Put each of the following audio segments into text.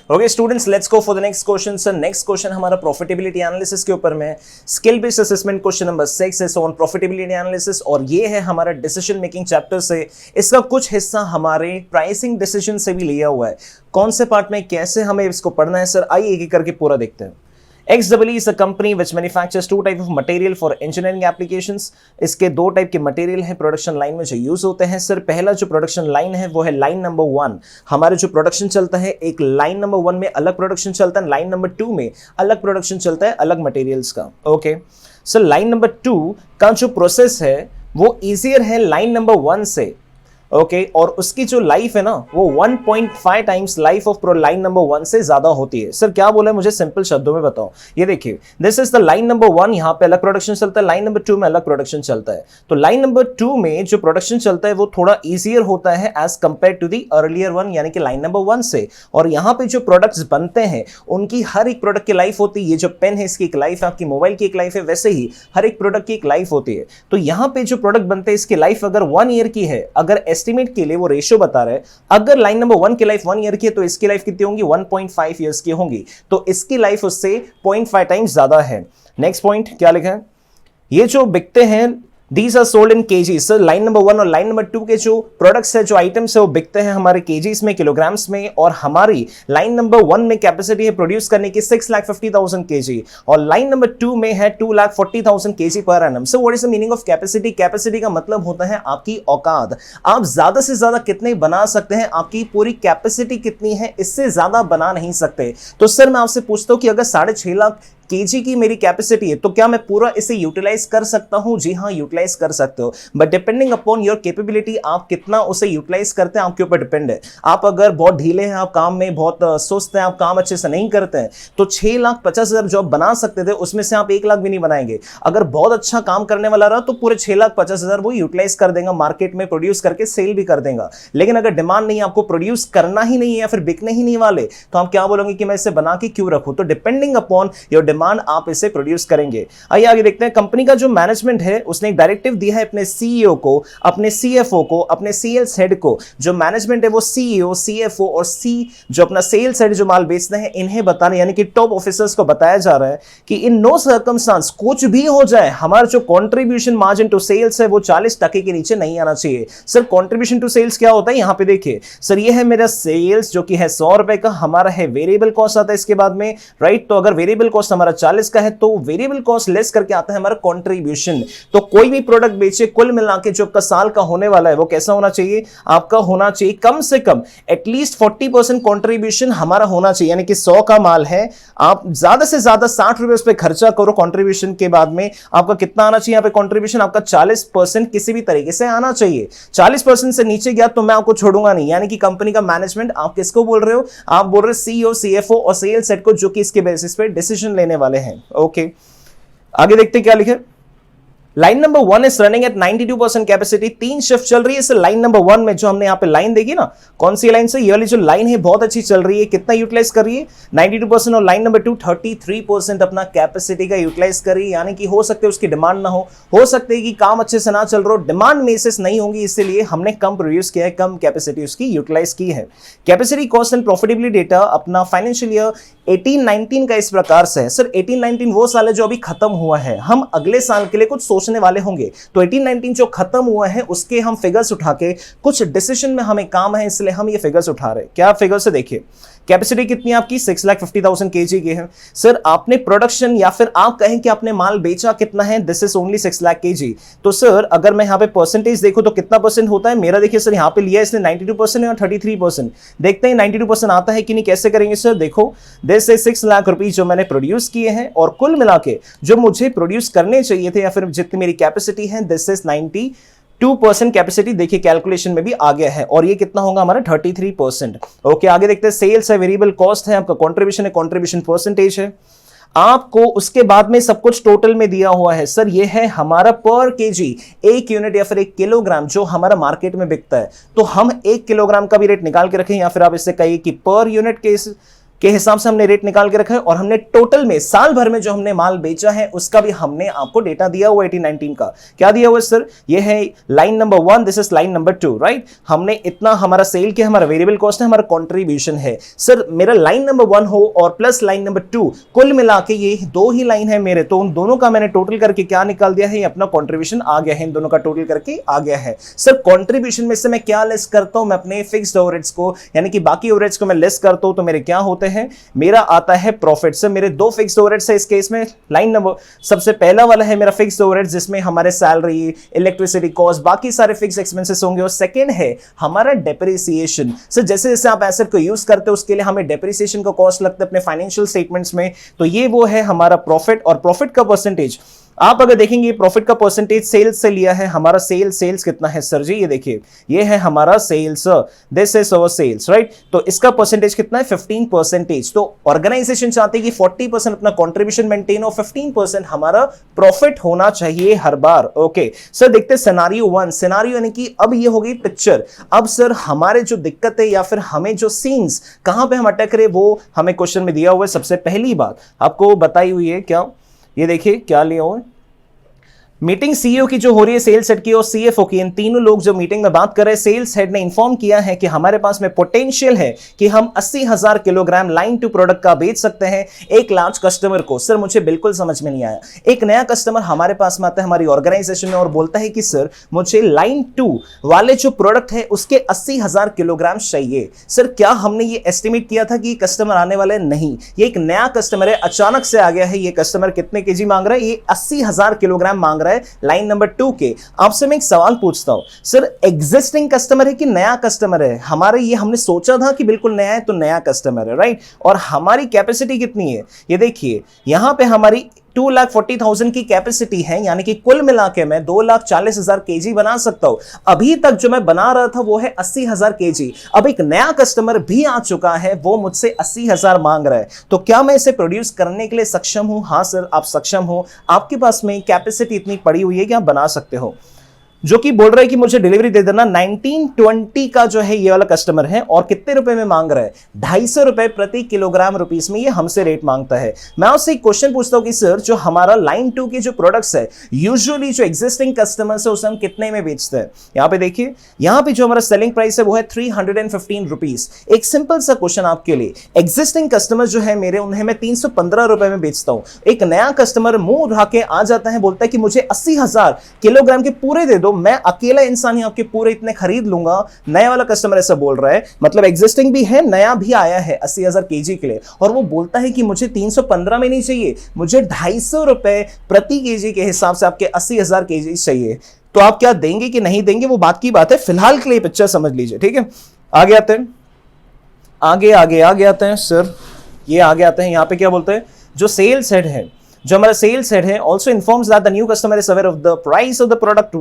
Okay students, let's go for the next question. Sir next question हमारा profitability analysis के ऊपर में है। Skill based assessment question number 6 है ऑन प्रॉफिटेबिलिटी एनालिसिस, और ये है हमारा डिसीजन मेकिंग चैप्टर से। इसका कुछ हिस्सा हमारे प्राइसिंग डिसीजन से भी लिया हुआ है। कौन से पार्ट में कैसे हमें इसको पढ़ना है सर, आइए एक एक करके पूरा देखते हैं। XEE is a company which manufactures two type of material for engineering applications। इसके दो टाइप के मटेरियल हैं प्रोडक्शन लाइन में जो यूज होते हैं। सर पहला जो प्रोडक्शन लाइन है वो है लाइन नंबर 1। हमारे जो प्रोडक्शन चलता है, एक लाइन नंबर 1 में अलग प्रोडक्शन चलता है, लाइन नंबर 2 में अलग प्रोडक्शन चलता है अलग मटेरियल्स का। ओके सर, लाइन नंबर 2 का जो प्रोसेस है वो ईजियर है लाइन नंबर 1 से। ओके और उसकी जो लाइफ है ना वो 1.5 times life of line number 1 से ज्यादा होती है। सर क्या बोला है, मुझे सिंपल शब्दों में बताओ। ये देखिए, this is the line number 1, यहाँ पे अलग प्रोडक्शन चलता है, लाइन नंबर 2 में अलग प्रोडक्शन चलता है। तो लाइन नंबर 2 में जो प्रोडक्शन चलता है वो थोड़ा इजियर होता है as compared to the earlier one, यानी कि लाइन नंबर 1 से। और यहाँ पे जो प्रोडक्ट्स बनते हैं उनकी हर एक प्रोडक्ट की लाइफ होती है। ये जो पेन है इसकी एक लाइफ है, आपकी मोबाइल की एक लाइफ है, वैसे ही हर एक प्रोडक्ट की एक लाइफ होती है। तो यहाँ पे जो प्रोडक्ट बनते हैं इसकी लाइफ अगर 1 ईयर की है, अगर एस्टिमेट के लिए वो रेशियो बता रहे हैं, अगर लाइन नंबर 1 की लाइफ 1 ईयर की है तो इसकी लाइफ कितनी होंगी, 1.5 ईयर्स की होंगी। तो इसकी लाइफ उससे 0.5 टाइम्स ज्यादा है। नेक्स्ट पॉइंट क्या लिखा है, ये जो बिकते हैं These are sold in kgs। Sir line number 1 और लाइन नंबर 2 के जो प्रोडक्ट्स है, जो आइटम्स है वो बिकते हैं हमारे केजीज में, किलोग्राम्स में। और हमारी लाइन नंबर 1 में कैपेसिटी है प्रोड्यूस करने की 6,50,000 kg और लाइन नंबर 2 में है 2,40,000 kg per annum. So what is the meaning of capacity? Capacity का मतलब होता है आपकी औकात। आप ज्यादा से ज्यादा कितने बना सकते हैं, आपकी पूरी कैपेसिटी कितनी है, इससे ज्यादा बना नहीं सकते। तो सर मैं आपसे पूछता हूं कि अगर 6.5 लाख केजी की मेरी कैपेसिटी है तो क्या मैं पूरा इसे यूटिलाइज कर सकता हूं? जी हां, यूटिलाइज कर सकते हो, but depending upon your capability आप कितना उसे यूटिलाइज करते हैं आपके ऊपर डिपेंड है। आप अगर बहुत ढीले हैं, आप काम में बहुत सुस्त हैं, आप काम अच्छे से नहीं करते हैं, तो 6,50,000 जो आप बना सकते थे उसमें से आप 1 लाख भी नहीं बनाएंगे। अगर बहुत अच्छा काम करने वाला रहा तो पूरे 6,50,000 वो यूटिलाइज कर देगा, मार्केट में प्रोड्यूस करके सेल भी कर देगा। लेकिन अगर डिमांड नहीं है, आपको प्रोड्यूस करना ही नहीं है या फिर बिकने ही नहीं वाले, तो आप क्या बोलोगे कि मैं इसे बना के क्यों रखूं? तो डिपेंडिंग अपॉन योर डिमांड आप इसे प्रोड्यूस करेंगे। आइए आगे देखते हैं। कंपनी का जो मैनेजमेंट है उसने एक डायरेक्टिव दिया है अपने सीईओ को, अपने सीएफओ को, अपने सेल्स हेड को। जो मैनेजमेंट है वो सीईओ, सीएफओ और जो अपना सेल्स हेड जो माल बेचते हैं इन्हें बताने, यानी कि टॉप ऑफिसर्स को बताया जा रहा है कि इन नो सर्कमस्टांस कुछ भी हो जाए, हमारा जो कंट्रीब्यूशन मार्जिन टू सेल्स है वो 40% के नीचे नहीं आना चाहिए। सर कंट्रीब्यूशन टू सेल्स क्या होता है? यहां पे देखिए सर, ये है मेरा सेल्स जो कि है 100 रुपए का, हमारा है वेरिएबल कॉस्ट आता है इसके बाद में, राइट। तो अगर वेरिएबल कॉस्ट हमारा 40 का है तो वेरिएबल कॉस्ट लेस करके आता है हमारा कंट्रीब्यूशन। तो कोई भी प्रोडक्ट बेचे, कुल मिला के जो आपका साल का होने वाला है वो कैसा होना चाहिए? आपका होना चाहिए कम से कम एटलीस्ट 40% कंट्रीब्यूशन हमारा होना चाहिए। यानी कि 100 का माल है, आप ज्यादा से ज्यादा 60 रुपए उस पर खर्चा करो कंट्रीब्यूशन के बाद में, आपका कितना आना चाहिए यहाँ पे कंट्रीब्यूशन? आपका 40% किसी भी तरीके से आना चाहिए। 40% से नीचे गया तो मैं आपको छोड़ूंगा नहीं। यानी कि कंपनी का मैनेजमेंट, आप किसको बोल रहे हो? आप बोल रहे हो सीईओ, सीएफओ और सेल्स हेड को, जो कि इसके बेसिस पे डिसीजन लेने वाले हैं। ओके आगे देखते क्या लिखे। Line number 1 is running at 92% capacity. 3 shift चल रही है। इस लाइन नंबर 1 में जो हमने यहाँ पे लाइन देखी ना, कौन सी लाइन से? ये वाली जो लाइन है बहुत अच्छी चल रही है। कितना यूटिलाइज कर रही है? 92%। और लाइन नंबर 2 33% अपना कैपेसिटी का यूटिलाइज कर रही है। यानी कि हो सकते है उसकी डिमांड ना हो सकते है कि काम अच्छे से ना चल रहा हो, डिमांड मेसिस नहीं होगी, इसलिए हमने कम प्रोड्यूस किया है, कम कैपेसिटी उसकी यूटिलाइज की है। Capacity cost and profitability data अपना फाइनेंशियल ईयर 18-19 का इस प्रकार से है। सर 18-19 वो साल है जो अभी खत्म हुआ है, हम अगले साल के लिए कुछ सोचने वाले होंगे। तो 18-19 जो खत्म हुआ है उसके हम फिगर्स उठा के, कुछ डिसीजन में हमें काम है इसलिए हम ये फिगर्स उठा रहे हैं। क्या फिगर्स है देखिए। कैपेसिटी कितनी आपकी? 6,50,000 kg की है। सर आपने प्रोडक्शन या फिर आप कहें कि आपने माल बेचा कितना है? This is only 6 lakh kg। तो सर अगर मैं यहाँ पे परसेंटेज देखूं तो कितना परसेंट होता है मेरा? देखिए सर यहाँ पे लिया इसने 92% और 33%। देखते हैं 92% आता है कि नहीं, कैसे करेंगे सर? देखो दिस इज 6 लाख रुपीज जो मैंने प्रोड्यूस किए हैं और कुल मिला के जो मुझे प्रोड्यूस करने चाहिए थे या फिर जितनी मेरी कैपेसिटी है, दिस इज 92% कैपेसिटी। देखिए कैलकुलेशन में भी आ गया है और ये कितना होगा हमारा? 33%। ओके आगे देखते हैं। सेल्स है, वेरिएबल कॉस्ट है, आपका कंट्रीब्यूशन है, कंट्रीब्यूशन परसेंटेज है। आपको उसके बाद में सब कुछ टोटल में दिया हुआ है। सर ये है हमारा पर केजी, 1 यूनिट या फिर 1 किलोग्राम जो हमारा मार्केट में बिकता है। तो हम 1 किलोग्राम का भी रेट निकाल के रखें या फिर आप इससे कहिए कि पर यूनिट के हिसाब से हमने रेट निकाल के रखा है, और हमने टोटल में साल भर में जो हमने माल बेचा है उसका भी हमने आपको डेटा दिया हुआ 18-19 का। क्या दिया हुआ है सर? ये है line number 1, this is line number 2, right. हमने इतना हमारा सेल के, हमारा वेरिएबल कॉस्ट है, हमारा कंट्रीब्यूशन है। सर मेरा लाइन नंबर 1 हो और प्लस लाइन नंबर 2, कुल मिला के ये दो ही लाइन है मेरे, तो उन दोनों का मैंने टोटल करके क्या निकाल दिया है, ये अपना कंट्रीब्यूशन आ गया है, इन दोनों का टोटल करके आ गया है। सर कंट्रीब्यूशन में से मैं क्या लेस करता हूं? मैं अपने फिक्स्ड ओवरहेड्स को, यानी कि बाकी ओवरहेड्स को मैं लेस करता हूं, तो मेरे क्या होते हैं, मेरा आता है प्रॉफिट। सर मेरे दो फिक्स्ड ओवरहेड्स है इस केस में। लाइन नंबर सबसे पहला वाला है मेरा फिक्स्ड ओवरहेड्स, जिसमें हमारे सैलरी, इलेक्ट्रिसिटी कॉस्ट, बाकी सारे फिक्स एक्सपेंसेस होंगे। और सेकंड है हमारा डेप्रिसिएशन। सर जैसे जैसे आप एसेट को यूज करते हो उसके लिए हमें डेप्रिसिएशन का कॉस्ट लगता है अपने फाइनेंशियल स्टेटमेंट्स में, तो ये वो है हमारा प्रॉफिट। और प्रॉफिट का परसेंटेज आप अगर देखेंगे, प्रॉफिट का परसेंटेज सेल्स से लिया है। हमारा सेल्स कितना है सर जी? ये देखिए, ये है हमारा sales, this is our sales, right. तो इसका परसेंटेज कितना है? 15%। तो ऑर्गेनाइजेशन चाहती है कि 40% अपना कंट्रीब्यूशन मेंटेन हो, 15% हमारा प्रॉफिट होना चाहिए हर बार। ओके सर, देखते हैं सिनेरियो 1। सिनेरियो यानी कि अब ये हो गई पिक्चर। अब सर हमारे जो दिक्कत है या फिर हमें जो सीन्स कहां पे हम अटक रहे, वो हमें क्वेश्चन में दिया हुआ है। सबसे पहली बात आपको बताई हुई है क्या, ये देखिए क्या लिया हुआ है। मीटिंग सीईओ की जो हो रही है, सेल्स हेड की और सीएफओ की, इन तीनों लोग जो मीटिंग में बात कर रहे हैं, सेल्स हेड ने इंफॉर्म किया है कि हमारे पास में पोटेंशियल है कि हम 80,000 किलोग्राम लाइन 2 प्रोडक्ट का बेच सकते हैं एक लार्ज कस्टमर को। सर मुझे बिल्कुल समझ में नहीं आया, एक नया कस्टमर हमारे पास में आता है हमारी ऑर्गेनाइजेशन में और बोलता है कि सर मुझे लाइन 2 वाले जो प्रोडक्ट है उसके 80,000 किलोग्राम चाहिए। सर क्या हमने ये एस्टिमेट किया था कि कस्टमर आने वाले? नहीं, ये एक नया कस्टमर है, अचानक से आ गया है। ये कस्टमर कितने केजी मांग रहा है? ये 80,000 किलोग्राम मांग रहा है लाइन नंबर 2 के। आपसे मैं एक सवाल पूछता हूं, सर एग्जिस्टिंग कस्टमर है कि नया कस्टमर है? हमारे ये हमने सोचा था कि बिल्कुल नया है, तो नया कस्टमर है, राइट। और हमारी कैपेसिटी कितनी है? ये देखिए यहां पे हमारी 2,40,000 की कैपेसिटी है, यानी कि कुल मिला के मैं 2,40,000 केजी बना सकता हूं। अभी तक जो मैं बना रहा था वो है 80,000 केजी। अब एक नया कस्टमर भी आ चुका है, वो मुझसे 80,000 मांग रहा है, तो क्या मैं इसे प्रोड्यूस करने के लिए सक्षम हूं? हाँ सर आप सक्षम हो, आपके पास में कैपेसिटी इतनी पड़ी हुई है कि आप बना सकते हो। जो कि बोल रहा है कि मुझे डिलीवरी दे देना। 1920 का जो है ये वाला कस्टमर है और कितने रुपए में मांग रहा है? 250 रुपए प्रति किलोग्राम रुपीस में ये हमसे रेट मांगता है। मैं उससे एक क्वेश्चन पूछता हूं कि सर जो हमारा लाइन 2 के जो प्रोडक्ट्स है, यूजुअली जो एग्जिस्टिंग कस्टमर्स है उसे हम कितने में बेचते हैं? यहां पे देखिए, यहां पे जो हमारा सेलिंग प्राइस है वो है 315 रुपीस। एक सिंपल सा क्वेश्चन आपके लिए, एग्जिस्टिंग कस्टमर जो है मेरे, उन्हें मैं 315 रुपए में बेचता हूं। एक नया कस्टमर मुंह उठा के आ जाता है, बोलता है कि मुझे 80,000 किलोग्राम के पूरे दे दो, मैं अकेला इंसान ही आपके पूरे इतने खरीद लूंगा। नया वाला कस्टमर ऐसा बोल रहा है, मतलब एग्जिस्टिंग भी है, नया भी आया है 80,000 केजी के लिए, और वो बोलता है कि मुझे 315 में नहीं चाहिए, मुझे 250 रुपए प्रति केजी के हिसाब से आपके 80,000 केजी चाहिए। तो आप क्या देंगे कि नहीं देंगे वो बात की बात है, फिलहाल के लिए पिक्चर समझ लीजिए, ठीक है। आगे आते हैं, आगे आते हैं सर, ये आगे आते हैं। यहां पे क्या बोलते हैं, जो सेल्स हेड है, जो हमारा सेल्स हेड है, also informs that the new customer is aware of the price of the product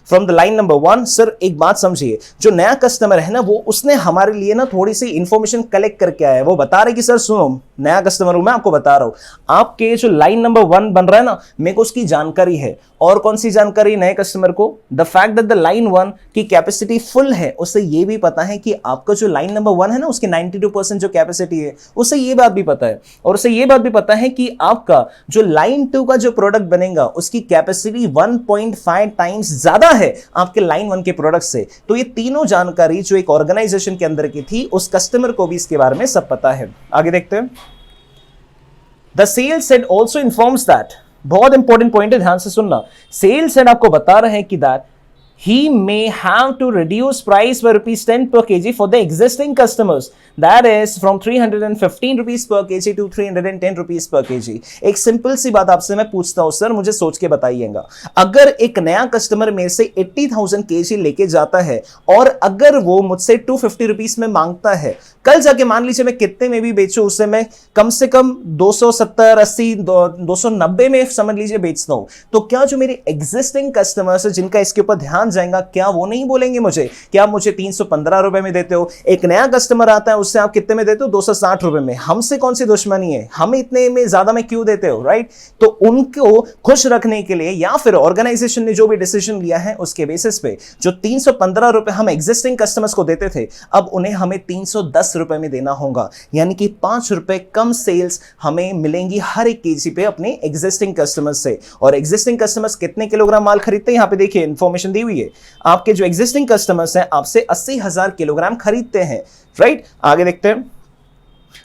from the line number 1। Sir एक बात समझिए, जो नया कस्टमर है ना, वो उसने हमारे लिए ना थोड़ी सी इंफॉर्मेशन कलेक्ट करके आया है। वो बता रहे कि सर सुनो, नया कस्टमर हूं मैं, आपको बता रहा हूं, आपके जो लाइन नंबर 1 बन रहा है ना, मेरे को उसकी जानकारी है। और कौन सी जानकारी नए कस्टमर को? The fact that the line 1 की कैपेसिटी फुल है। उससे ये भी पता है कि आपका जो लाइन नंबर 1 है ना, उसकी 92% जो कैपेसिटी है, उससे ये बात भी पता है। और उससे ये बात भी पता है कि आपका जो लाइन 2 का जो प्रोडक्ट बनेगा उसकी कैपेसिटी 1.5 टाइम्स ज्यादा है आपके लाइन 1 के प्रोडक्ट से। तो ये तीनों जानकारी जो एक ऑर्गेनाइजेशन के अंदर की थी, उस कस्टमर को भी इसके बारे में सब पता है। आगे देखते हैं। The sales head also informs that, बहुत इंपॉर्टेंट पॉइंट है, ध्यान से सुनना। सेल्स हेड आपको बता रहे हैं कि that he may have to reduce price by ₹10 per kg for the existing customers, that is from 315 rupees per kg to 310 rupees per kg। एक सिंपल सी बात आपसे मैं पूछता हूं सर, मुझे सोच के बताइएगा, अगर एक नया कस्टमर मेरे से 80,000 kg लेके जाता है और अगर वो मुझसे 250 रुपीस में मांगता है, कल जाके मान लीजिए मैं कितने में भी बेचूं, उससे मैं कम से कम 270, 80, 290 में समझ लीजिए बेचता हूं, तो क्या जो मेरे एग्जिस्टिंग कस्टमर्स है जिनका इसके ऊपर ध्यान जाएगा, क्या वो नहीं बोलेंगे मुझे कि आप मुझे 315 रुपए में देते हो? एक नया कस्टमर आता है, उससे आप कितने में देते हो? 260 रुपए में। हमसे कौन सी दुश्मनी है, हमें इतने में ज्यादा में क्यों देते हो, राइट? तो उनको खुश रखने के लिए या फिर ऑर्गेनाइजेशन ने जो भी डिसीजन लिया है उसके बेसिस पे जो 315 रुपए हम एग्जिस्टिंग कस्टमर्स को देते थे, अब उन्हें हमें 310 रुपए में देना होगा, यानी कि 5 रुपए कम सेल्स हमें मिलेंगी हर एक केजी पे अपने एग्जिस्टिंग कस्टमर्स से। और एग्जिस्टिंग कस्टमर्स कितने किलोग्राम माल खरीदते हैं, यहां पे देखिए इंफॉर्मेशन दी हुई है, आपके जो एग्जिस्टिंग कस्टमर्स हैं आपसे 80,000 किलोग्राम खरीदते हैं, राइट। आगे देखते हैं।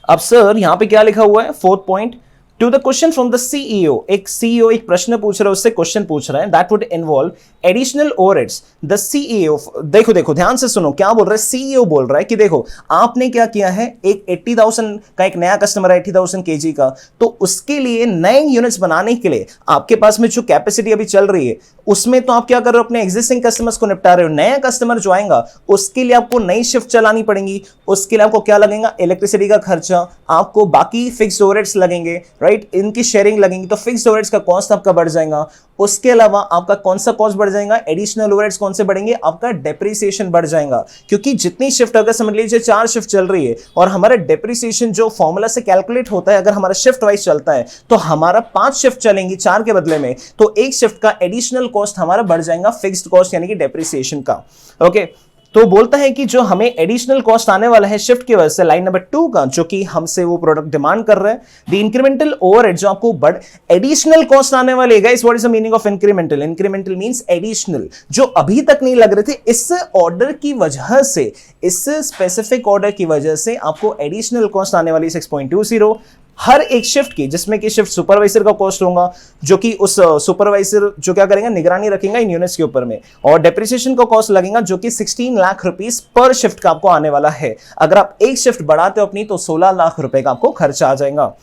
अब सर यहां पे क्या लिखा हुआ है, 4th point, to the question from the CEO, एक सीईओ एक प्रश्न पूछ रहा है, उससे क्वेश्चन पूछ रहा है, that would involve additional overheads. The CEO, देखो देखो ध्यान से सुनो क्या बोल रहा है, सीईओ बोल रहा है कि देखो आपने क्या किया है, एक 80,000 का एक नया कस्टमर है 80,000 केजी का, तो उसके लिए नए यूनिट्स बनाने के लिए आपके पास में जो कैपेसिटी अभी चल रही है उसमें तो आप क्या कर रहे हो, अपने एग्जिस्टिंग कस्टमर्स को निपटा रहे हो। नया कस्टमर जो आएगा उसके लिए आपको नई शिफ्ट चलानी पड़ेगी, उसके लिए आपको क्या लगेगा, इलेक्ट्रिसिटी का खर्चा, आपको बाकी फिक्स्ड ओवरहेड्स लगेंगे, राइट, इनकी शेयरिंग लगेंगी, तो फिक्स्ड ओवरहेड्स का कॉस्ट आपका बढ़ जाएगा। उसके अलावा आपका कौन सा कॉस्ट बढ़ जाएगा, एडिशनल ओवरहेड्स कौन से बढ़ेंगे, आपका डेप्रिसिएशन बढ़ जाएगा, क्योंकि जितनी शिफ्ट, अगर समझ लीजिए 4 शिफ्ट चल रही है और हमारा डेप्रिसिएशन जो फॉर्मूला से कैलकुलेट होता है, अगर हमारा शिफ्ट वाइज चलता है तो हमारा 5 शिफ्ट चलेंगी 4 के बदले में, तो एक शिफ्ट का एडिशनल कॉस्ट हमारा बढ़ जाएगा फिक्स्ड कॉस्ट यानी कि डेप्रिसिएशन का। ओके, तो बोलता है कि जो हमें एडिशनल कॉस्ट आने वाला है शिफ्ट की वजह से, लाइन नंबर 2 का, जो कि हमसे वो प्रोडक्ट डिमांड कर रहे हैं, द इंक्रीमेंटल ओवरहेड, जो आपको एडिशनल कॉस्ट आने वाले है। Guys what is the meaning of incremental? Incremental means additional, जो अभी तक नहीं लग रहे थे, इस ऑर्डर की वजह से, इस स्पेसिफिक ऑर्डर की वजह से आपको एडिशनल कॉस्ट आने वाली 6.20 हर एक शिफ्ट की, जिसमें कि शिफ्ट सुपरवाइजर का कॉस्ट होगा, जो कि उस सुपरवाइजर जो क्या करेंगे, निगरानी रखेगा इन यूनिट्स के ऊपर में, और डेप्रिसिएशन का कॉस्ट लगेगा जो कि 16 लाख रुपीस पर शिफ्ट का आपको आने वाला है। अगर आप एक शिफ्ट बढ़ाते हो अपनी तो 16 लाख रुपए का आपको खर्चा आ जाएगा।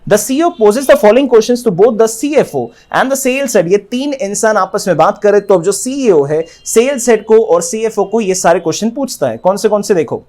The CEO poses the following questions to both the CFO and the sales head। ये 3 इंसान आपस में बात करें तो अब जो CEO है सेल्स हेड को और CFO को ये सारे क्वेश्चन पूछता है। कौन से देखो,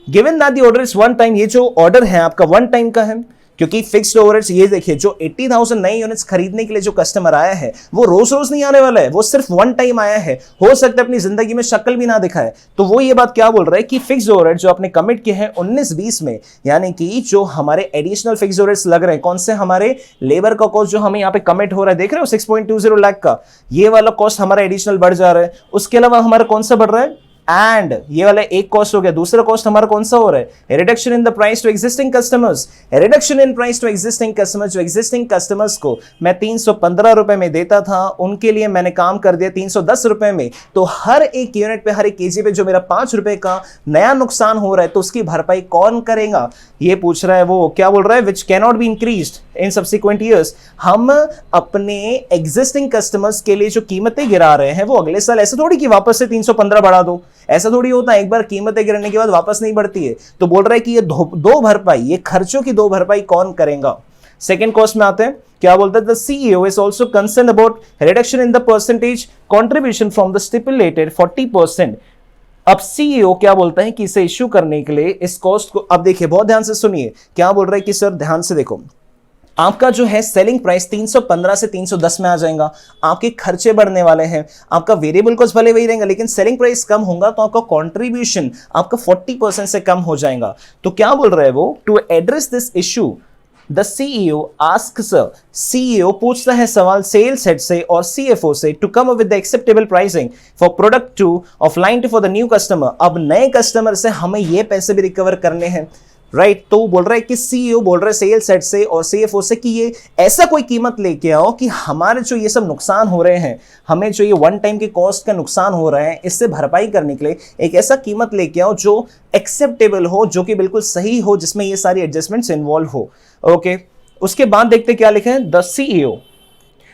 given that the order is one time, ये जो ऑर्डर है आपका वन टाइम का है, क्योंकि फिक्स्ड ओवरहेड्स, ये देखिए जो 80,000 नए यूनिट्स खरीदने के लिए जो कस्टमर आया है वो रोज रोज नहीं आने वाला है, वो सिर्फ वन टाइम आया है, हो सकता है अपनी जिंदगी में शक्ल भी ना दिखाए। तो वो ये बात क्या बोल रहा है कि फिक्स्ड ओवरहेड जो आपने कमिट किए हैं 19-20 में, यानी कि जो हमारे एडिशनल फिक्स्ड ओवरहेड्स लग रहे हैं, कौन से, हमारे लेबर का कॉस्ट जो हमें यहाँ पे कमिट हो रहा है, देख रहे हो 6.20 लाख का, ये वाला कॉस्ट हमारा एडिशनल बढ़ जा रहा है। उसके अलावा हमारा कौन सा बढ़ रहा है, एंड ये वाला एक कॉस्ट हो गया, दूसरा कॉस्ट हमारा कौन सा हो रहा है, reduction in the price to existing customers. Reduction in price to existing customers, जो एग्जिस्टिंग कस्टमर्स को मैं 315 रुपए में देता था, उनके लिए मैंने काम कर दिया 310 रुपए में, तो हर एक यूनिट पे, हर एक केजी पे जो मेरा 5 रुपए का नया नुकसान हो रहा है तो उसकी भरपाई कौन करेगा, ये पूछ रहा है। वो क्या बोल रहा है, which can not be increased in subsequent years. हम अपने एग्जिस्टिंग कस्टमर्स के लिए जो कीमतें गिरा रहे हैं वो अगले साल, ऐसा थोड़ी कि वापस से 315 बढ़ा दो, ऐसा थोड़ी होता है, एक बार कीमतें गिरने के बाद वापस नहीं बढ़ती है। तो बोल रहा है कि ये दो भरपाई, ये खर्चों की 2 भरपाई कौन करेगा। सेकंड कॉस्ट में आते हैं, क्या बोलता है, the CEO is also concern about reduction in the percentage contribution from the stipulated 40%। अब सीईओ क्या बोलता है कि इसे इश्यू करने के लिए इस कॉस्ट को, अब देखिए बहुत ध्यान से सुनिए, क्या बोल रहा है कि सर ध्यान से देखो, आपका जो है सेलिंग प्राइस 315 से 310 में आ जाएगा, आपके खर्चे बढ़ने वाले हैं, आपका वेरिएबल कॉस्ट भले वही रहेगा लेकिन सेलिंग प्राइस कम होगा तो आपका कंट्रीब्यूशन आपका 40% से कम हो जाएगा। तो क्या बोल रहा है वो, to address this issue the CEO asks, CEO पूछता है सवाल सेल्स हेड से और सीएफओ से, to come up with the acceptable pricing for product two of line two for the new customer. अब नए कस्टमर से हमें ये पैसे भी रिकवर करने हैं, राइट। तो बोल रहा है कि सीईओ बोल रहा है सेल्स हेड से और सीएफओ से कि ये ऐसा कोई कीमत लेके आओ कि हमारे जो ये सब नुकसान हो रहे हैं, हमें जो ये वन टाइम के कॉस्ट का नुकसान हो रहा है, इससे भरपाई करने के लिए एक ऐसा कीमत लेके आओ जो एक्सेप्टेबल हो, जो कि बिल्कुल सही हो, जिसमें ये सारी एडजस्टमेंट्स इन्वॉल्व हो। ओके, उसके बाद देखते क्या लिखे हैं, the CEO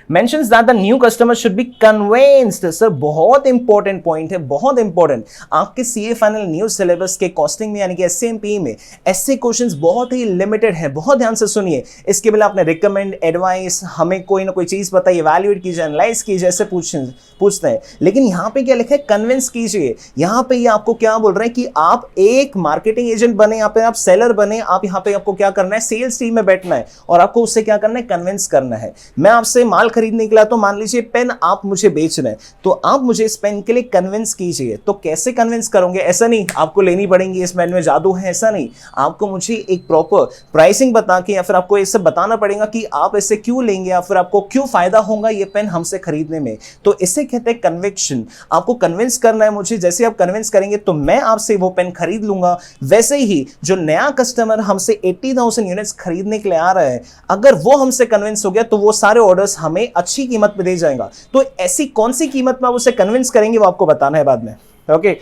mentions that the new customer should be convinced। Sir बहुत इंपॉर्टेंट पॉइंट है, बहुत इंपॉर्टेंट। आपके सीए फाइनल न्यू सिलेबस के कॉस्टिंग में यानी कि एसएमपी में ऐसे क्वेश्चंस बहुत ही लिमिटेड है, बहुत ध्यान से सुनिए। इसके पहले आपने रिकमेंड, एडवाइस, हमें कोई ना कोई चीज बताइए, इवैल्यूएट कीजिए, एनालाइज कीजिए, ऐसे पूछते हैं। लेकिन यहाँ पे क्या लिखा है, कन्विंस कीजिए। यहाँ पे ये आपको क्या बोल रहे हैं कि आप एक मार्केटिंग एजेंट बने, यहाँ पे आप सेलर बने, आप यहाँ पे आपको क्या करना है, सेल्स टीम में बैठना है और आपको उससे क्या करना है, कन्विंस करना है। मैं आपसे माल खरीदने के लिए, तो मान लीजिए पेन आप मुझे बेच रहे हैं, तो आप मुझे इस पेन के लिए कन्विंस कीजिए। तो कैसे कन्विंस करोगे? ऐसा नहीं आपको लेनी पड़ेगी, इस पेन में जादू है, ऐसा नहीं। आपको मुझे एक प्रॉपर प्राइसिंग बता के या फिर आपको ये सब बताना पड़ेगा कि आप इसे क्यों लेंगे या फिर आपको क्यों फायदा होगा ये पेन हमसे खरीदने में। तो इसे कहते हैं कन्विक्शन। आपको कन्विंस करना है मुझे, जैसे आप कन्विंस करेंगे तो मैं आपसे वो पेन खरीद लूंगा। वैसे ही जो नया कस्टमर हमसे 80,000 यूनिट्स खरीदने के लिए आ रहा है, अगर वो हमसे कन्विंस हो गया तो वो सारे ऑर्डर्स हमें अच्छी कीमत पे दे जाएगा। तो ऐसी कौन सी कीमत में आप उसे कन्विंस करेंगे वो आपको बताना है बाद में। ओके,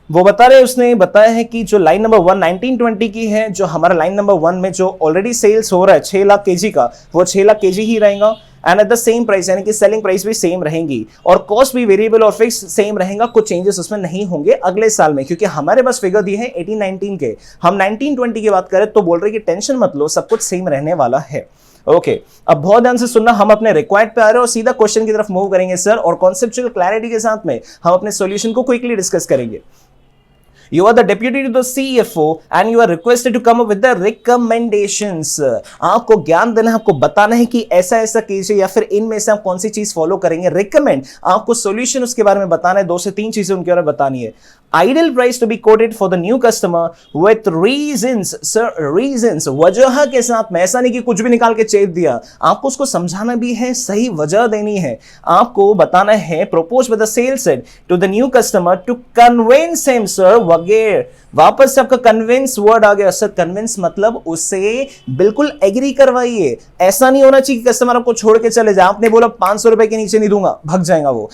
वो बता रहे, उसने बताया है कि जो लाइन नंबर 1 1920 की है, जो हमारा लाइन नंबर 1 में जो ऑलरेडी सेल्स हो रहा है 6 लाख केजी का, वो 6 लाख केजी ही रहेगा and at the same price, यानी कि सेलिंग प्राइस भी सेम रहेंगी और कॉस्ट भी वेरिएबल और फिक्स सेम रहेगा। कुछ चेंजेस उसमें नहीं होंगे अगले साल में, क्योंकि हमारे पास फिगर दिए हैं 18-19 के, हम 19-20 की बात करें तो बोल रहे कि टेंशन मत लो, सब कुछ सेम रहने वाला है। ओके, अब बहुत ध्यान से सुनना, हम अपने रिक्वायर्ड पे आ रहे हैं और सीधा क्वेश्चन की तरफ मूव करेंगे सर, और कॉन्सेप्चुअल क्लैरिटी के साथ में हम अपने सॉल्यूशन को क्विकली डिस्कस करेंगे। You are the deputy to the CFO and you are requested to come up with the recommendations. आपको ज्ञान देना है, आपको बताना है कि ऐसा ऐसा कीजिए या फिर इनमें से आप कौन सी चीज फॉलो करेंगे। रिकमेंड, आपको सॉल्यूशन उसके बारे में बताना है, 2 से 3 चीजें उनके बारे में बतानी है। Ideal price to be quoted for the new customer with reasons, sir reasons, वजह के साथ में, ऐसा नहीं कि कुछ भी निकाल के चेप दिया, आपको उसको समझाना भी है, सही वजह देनी है, आपको बताना है। Propose with the sales set to the new customer to convince him, sir वगैरह, वापस से आपका कन्विंस वर्ड आ गया सर। कन्विंस मतलब उसे बिल्कुल एग्री करवाइए। ऐसा नहीं होना चाहिए कि कस्टमर आपको छोड़ के चले जाए, आपने बोला 500 रुपए के नीचे नहीं दूंगा, भाग जाएगा वो।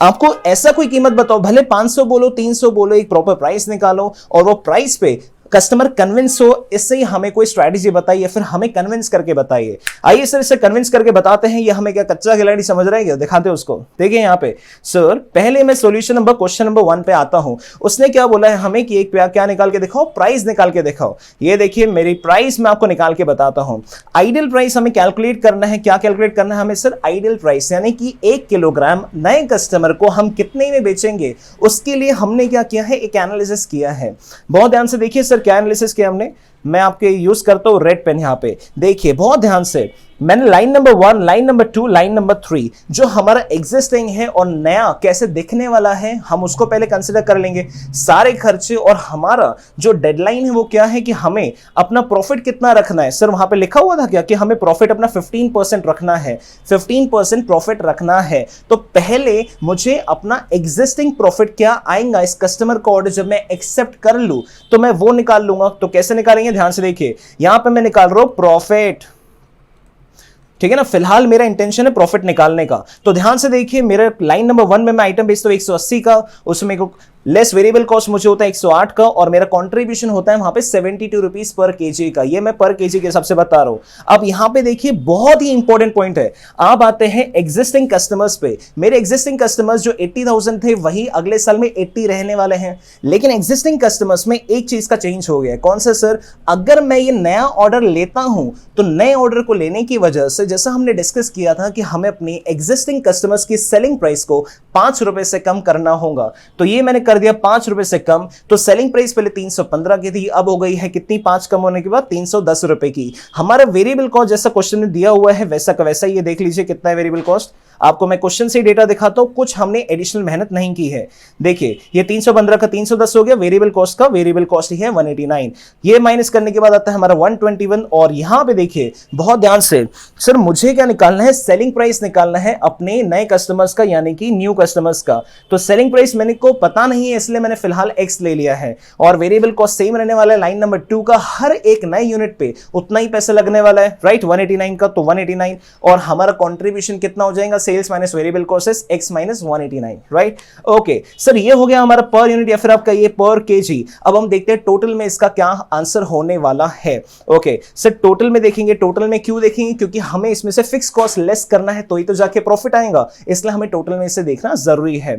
आपको ऐसा कोई कीमत बताओ, भले 500 बोलो 300 बोलो, एक प्रॉपर प्राइस निकालो और वो प्राइस पे कस्टमर कन्विंस हो, इससे ही हमें कोई स्ट्रैटेजी बताइए, फिर हमें कन्विंस करके बताइए। आइए सर इसे कन्विंस करके बताते हैं, ये हमें क्या कच्चा खिलाड़ी समझ रहे हैं क्या? दिखाते हैं उसको। देखिए यहाँ पे सर, पहले मैं सॉल्यूशन नंबर क्वेश्चन नंबर 1 पे आता हूं। उसने क्या बोला है हमें कि एक क्या निकाल के दिखाओ, प्राइस निकाल के दिखाओ। ये देखिए मेरी प्राइस मैं आपको निकाल के बताता हूं। आइडियल प्राइस हमें कैलकुलेट करना है। क्या कैलकुलेट करना है हमें सर? आइडियल प्राइस, यानी कि 1 किलोग्राम नए कस्टमर को हम कितने में बेचेंगे, उसके लिए हमने क्या किया है, एक एनालिसिस किया है। बहुत ध्यान से देखिए सर, क्या एनालिसिस किया हमने, मैं आपके यूज करता हूं रेड पेन। यहां पे देखिए बहुत ध्यान से, मैंने line number 1, line number 2, line number 3 जो हमारा एग्जिस्टिंग है और नया कैसे दिखने वाला है हम उसको पहले कंसिडर कर लेंगे, सारे खर्चे। और हमारा जो डेडलाइन है वो क्या है कि हमें अपना प्रॉफिट कितना रखना है। सर वहां पे लिखा हुआ था क्या कि हमें प्रॉफिट अपना 15% रखना है, 15% प्रॉफिट रखना है। तो पहले मुझे अपना एग्जिस्टिंग प्रॉफिट क्या आएगा, इस कस्टमर का ऑर्डर जब मैं एक्सेप्ट कर लूं तो मैं वो निकाल लूंगा। तो कैसे निकालेंगे, ध्यान से देखिए, यहां पे मैं निकाल रहा हूं प्रॉफिट, ठीक है ना। फिलहाल मेरा इंटेंशन है प्रॉफिट निकालने का। तो ध्यान से देखिए, मेरे लाइन नंबर 1 में मैं आइटम बेचता हूं 180 का, उसमें लेस वेरिएबल कॉस्ट मुझे होता है 108 का और मेरा कंट्रीब्यूशन होता है वहां पे 72 रुपीस पर केजी का। ये मैं पर केजी के हिसाब से बता रहा हूं। अब यहां पे देखिए बहुत ही इंपॉर्टेंट पॉइंट है, आप आते हैं एग्जिस्टिंग कस्टमर्स पे। मेरे एग्जिस्टिंग कस्टमर्स जो 80,000 थे वही अगले साल में 80 रहने वाले हैं, लेकिन एग्जिस्टिंग कस्टमर्स में एक चीज का चेंज हो गया है। कौन सा सर? अगर मैं ये नया ऑर्डर लेता हूं तो नए ऑर्डर को लेने की वजह से, जैसा हमने डिस्कस किया था कि हमें अपनी एग्जिस्टिंग कस्टमर्स की सेलिंग प्राइस को 5 रुपए से कम करना होगा। तो ये मैंने कर दिया 5 रुपए से कम। तो सेलिंग प्राइस पहले 315 की थी, अब हो गई है कितनी, 5 कम होने के बाद 310 रुपए की। हमारा वेरिएबल कॉस्ट जैसा क्वेश्चन में दिया हुआ है वैसा का वैसा, ये देख लीजिए कितना है वेरिएबल कॉस्ट। आपको मैं क्वेश्चन से डेटा दिखाता हूं, कुछ हमने एडिशनल मेहनत नहीं की है। देखिए ये 315 का 310 हो गया, वेरिएबल कॉस्ट का वेरिएबल कॉस्ट ही है 189। ये माइनस करने के बाद आता है हमारा 121। और यहां पे देखिए बहुत ध्यान से, सर मुझे क्या निकालना है, सेलिंग प्राइस निकालना है अपने नए कस्टमर्स का, यानी कि न्यू कस्टमर्स का। तो सेलिंग प्राइस मैंने को पता नहीं है इसलिए मैंने फिलहाल एक्स ले लिया है और वेरिएबल कॉस्ट सेम रहने वाला है। लाइन नंबर 2 का हर एक नए यूनिट पे उतना ही पैसा लगने वाला है, राइट। 189 का तो 189 और हमारा कंट्रीब्यूशन कितना हो जाएगा, sales minus variable cost x minus 189, right. Okay sir, ये हो गया हमारा पर यूनिट या फिर आपका ये पर केजी। अब हम देखते हैं टोटल में इसका क्या आंसर होने वाला है। ओके सर, टोटल में देखेंगे, टोटल में क्यों देखेंगे, क्योंकि हमें इसमें से फिक्स कॉस्ट लेस करना है तो ही तो जाके प्रॉफिट आएगा, इसलिए हमें टोटल में इसे देखना जरूरी है।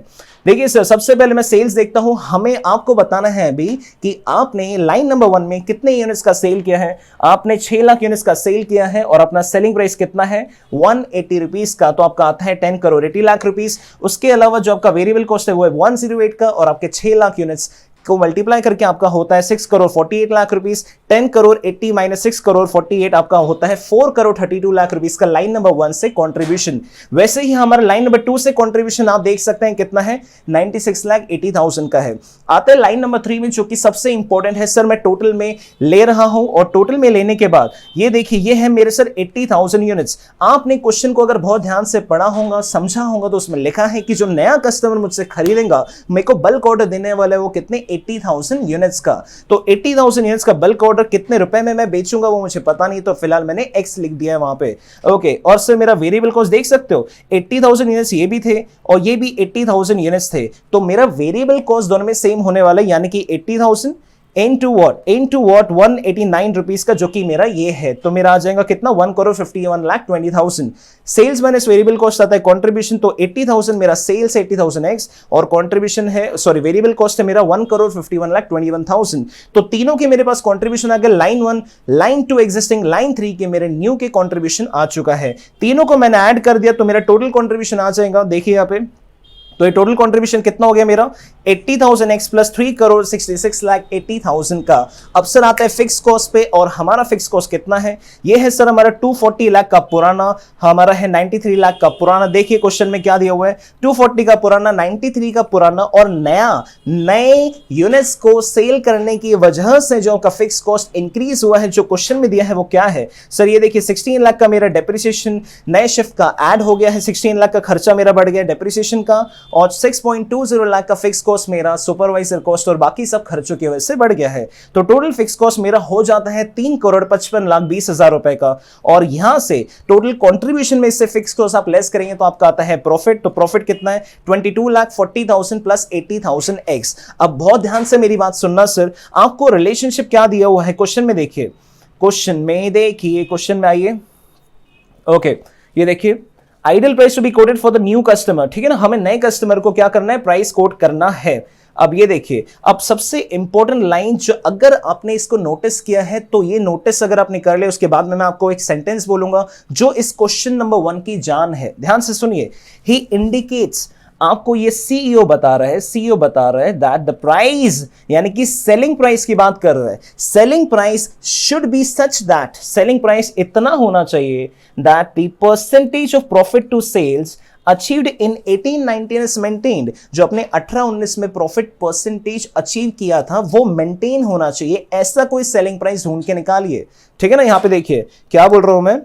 देखिए सर, सबसे पहले मैं सेल्स देखता हूं। हमें आपको बताना है अभी कि आपने लाइन नंबर 1 में कितने यूनिट्स का सेल किया है। आपने 6 लाख यूनिट्स का सेल किया है और अपना सेलिंग प्राइस कितना है, 180 रुपीस का। तो आपका आता है 10 करोड़ 80 लाख रुपीस। उसके अलावा जो आपका वेरिएबल कॉस्ट है वो है 108 का और आपके 6 लाख यूनिट्स को मल्टीप्लाई करके आपका होता है 6 करोड़ 48 लाख रुपीस। 10 करोड़ 80 माइनस 6 करोड़ 48 आपका होता है 4 करोड़ 32 लाख रुपीस का लाइन नंबर 1 से कंट्रीब्यूशन। वैसे ही हमारा लाइन नंबर 2 से कंट्रीब्यूशन आप देख सकते हैं कितना है, 96 लाख 80,000 का है। आते हैं लाइन नंबर 3 में, जो कि सबसे इंपॉर्टेंट है सर। मैं टोटल में ले रहा हूं और टोटल में लेने के बाद ये देखिए ये है मेरे सर 80,000 यूनिट्स। आपने क्वेश्चन को अगर बहुत ध्यान से पढ़ा होगा, समझा होगा, तो उसमें लिखा है कि जो नया कस्टमर मुझसे खरीदेगा, मेरे को बल्क ऑर्डर देने वाला है वो कितने 80,000 यूनिट्स का। तो 80,000 यूनिट्स का बल्क ऑर्डर कितने रुपए में मैं बेचूंगा वो मुझे पता नहीं, तो फिलहाल मैंने एक्स लिख दिया है वहां पे। ओके, और सर मेरा वेरिएबल कॉस्ट देख सकते हो 80,000 यूनिट्स ये भी थे और ये भी 80,000 यूनिट्स थे, तो मेरा वेरिएबल कॉस्ट दोनों में सेम होने वाला है, यानी कि 80,000 इनटू व्हाट 189 रुपीस का, जो कि मेरा ये है। तो मेरा आ जाएगा कितना 1 crore 51 lakh 20,000। Sales minus variable cost आता है कंट्रीब्यूशन, तो 80,000 मेरा सेल्स 80,000 एक्स और कंट्रीब्यूशन है, सॉरी वेरिएबल कॉस्ट है मेरा 1 करोड़ 51 लाख 21,000। तो तीनों के मेरे पास कंट्रीब्यूशन आ गया, लाइन 1, लाइन 2 एग्जिस्टिंग, लाइन 3 के मेरे न्यू के कंट्रीब्यूशन आ चुका है। तीनों को मैंने ऐड कर दिया तो मेरा टोटल कंट्रीब्यूशन आ जाएगा, देखिए यहाँ पे। तो ये टोटल कंट्रीब्यूशन कितना हो गया मेरा 80,000 एक्स प्लस 3 करोड़ 66 लाख 80,000 का। अब सर आता है फिक्स कॉस्ट पे, और हमारा फिक्स कॉस्ट कितना है, ये है सर हमारा 240 लाख का पुराना, हमारा है 93 लाख का पुराना। देखिए क्वेश्चन में क्या दिया हुआ है, 240 का पुराना, 93 का पुराना, और नए यूनिट्स को सेल करने की वजह से जो का फिक्स कॉस्ट इंक्रीज हुआ है, जो क्वेश्चन में दिया है वो क्या है सर। ये देखिए 16 लाख का मेरा डेप्रिसिएशन नए शिफ्ट का ऐड हो गया है, 16 लाख का खर्चा मेरा बढ़ गया डेप्रिसिएशन का, और 6.20 लाख का फिक्स कॉस्ट मेरा सुपरवाइजर कॉस्ट और बाकी सब खर्चों की वजह से बढ़ गया है। तो टोटल फिक्स कॉस्ट मेरा हो जाता है 3 करोड़ 55 लाख 20,000 रुपए का। और यहां से टोटल कंट्रीब्यूशन में इससे फिक्स कॉस्ट आप लेस करेंगे तो आपका आता है प्रॉफिट। तो प्रॉफिट कितना है 22 लाख 40,000 प्लस 80,000 एक्स। अब बहुत ध्यान से मेरी बात सुनना सर, आपको रिलेशनशिप क्या दिया हुआ है क्वेश्चन में, देखिए क्वेश्चन में आइए। ओके, ये देखिए ideal price to be quoted for the new customer, ठीक है ना, हमें नए कस्टमर को क्या करना है, प्राइस कोट करना है। अब ये देखिए, अब सबसे इंपॉर्टेंट लाइन जो अगर आपने इसको नोटिस किया है, तो ये नोटिस अगर आपने कर लिया, उसके बाद में मैं आपको एक सेंटेंस बोलूंगा जो इस क्वेश्चन नंबर 1 की जान है। ध्यान से सुनिए, ही इंडिकेट्स, आपको ये सीईओ बता रहा है दैट द प्राइस, यानी कि सेलिंग प्राइस की बात कर रहा है, selling price should be such that, selling price इतना होना चाहिए that the percentage of profit to sales achieved in 18-19 is maintained, जो अपने 18-19 में प्रॉफिट परसेंटेज अचीव किया था वो मेंटेन होना चाहिए। ऐसा कोई सेलिंग प्राइस ढूंढ के निकालिए, ठीक है ना। यहां पे देखिए क्या बोल रहा हूं मैं।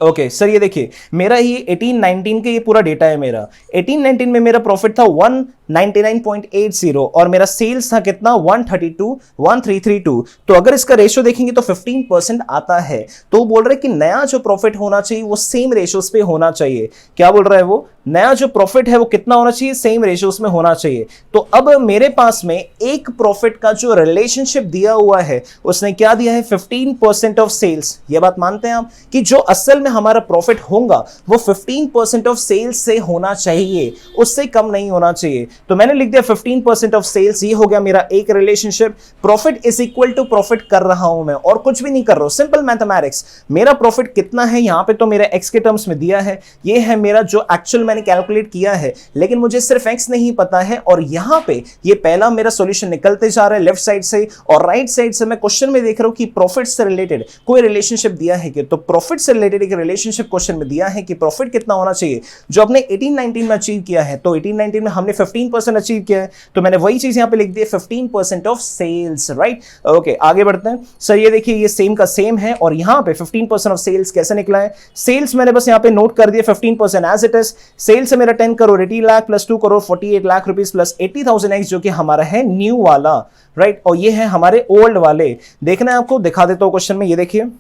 ओके सर, ये देखिए मेरा ही 18-19 के ये पूरा डेटा है मेरा। 18-19 में मेरा प्रॉफिट था 199.80 और मेरा सेल्स था कितना 132 तो अगर इसका रेशियो देखेंगे तो 15% आता है। तो बोल रहे कि नया जो प्रॉफिट होना चाहिए वो सेम रेशियोज पे होना चाहिए। क्या बोल रहा है वो, नया जो प्रॉफिट है वो कितना होना चाहिए, सेम रेशियोज में होना चाहिए। तो अब मेरे पास में एक प्रॉफिट का जो रिलेशनशिप दिया हुआ है उसने क्या दिया है 15% ऑफ सेल्स। ये बात मानते हैं आप कि जो असल में हमारा प्रॉफिट होगा वो 15% ऑफ सेल्स से होना चाहिए, उससे कम नहीं होना चाहिए। तो मैंने लिख दिया 15% ऑफ सेल्स, ये हो गया मेरा एक relationship. Profit is equal to profit कर रहा हूं मैं और कुछ भी नहीं कर रहा हूं, सिंपल मैथमेटिक्स। मेरा प्रॉफिट कितना है यहां पे तो मेरा एक्स के टर्म्स में दिया है, ये है मेरा जो एक्चुअल मैंने कैलकुलेट किया है, लेकिन मुझे सिर्फ एक्स नहीं पता है। और यहां पे ये पहला मेरा सॉल्यूशन निकलते जा रहा है लेफ्ट साइड से, और राइट साइड से मैं क्वेश्चन में देख रहा हूं कि प्रॉफिट से रिलेटेड कोई रिलेशनशिप दिया है कि, तो प्रॉफिट से रिलेटेड एक रिलेशनशिप क्वेश्चन में दिया है कि प्रॉफिट कितना होना चाहिए जो आपने 18-19 में अचीव किया है। तो 18-19 में हमने 15% अचीव किया है, तो मैंने वही चीज यहां पे लिख दी 15% ऑफ सेल्स, राइट। ओके, आगे बढ़ते हैं सर। ये देखिए ये सेम का सेम है और यहां पे 15% ऑफ सेल्स कैसे निकला है, सेल्स मैंने बस यहां पे नोट कर दिया 15% एज इट इज। सेल्स से मेरा 10 crore 80 lakh plus 2 crore 48 lakh rupees plus 80,000 x, जो कि हमारा है न्यू वाला, राइट। और ये है हमारे ओल्ड वाले। देखना है आपको, दिखा देता हूं क्वेश्चन में। ये देखिए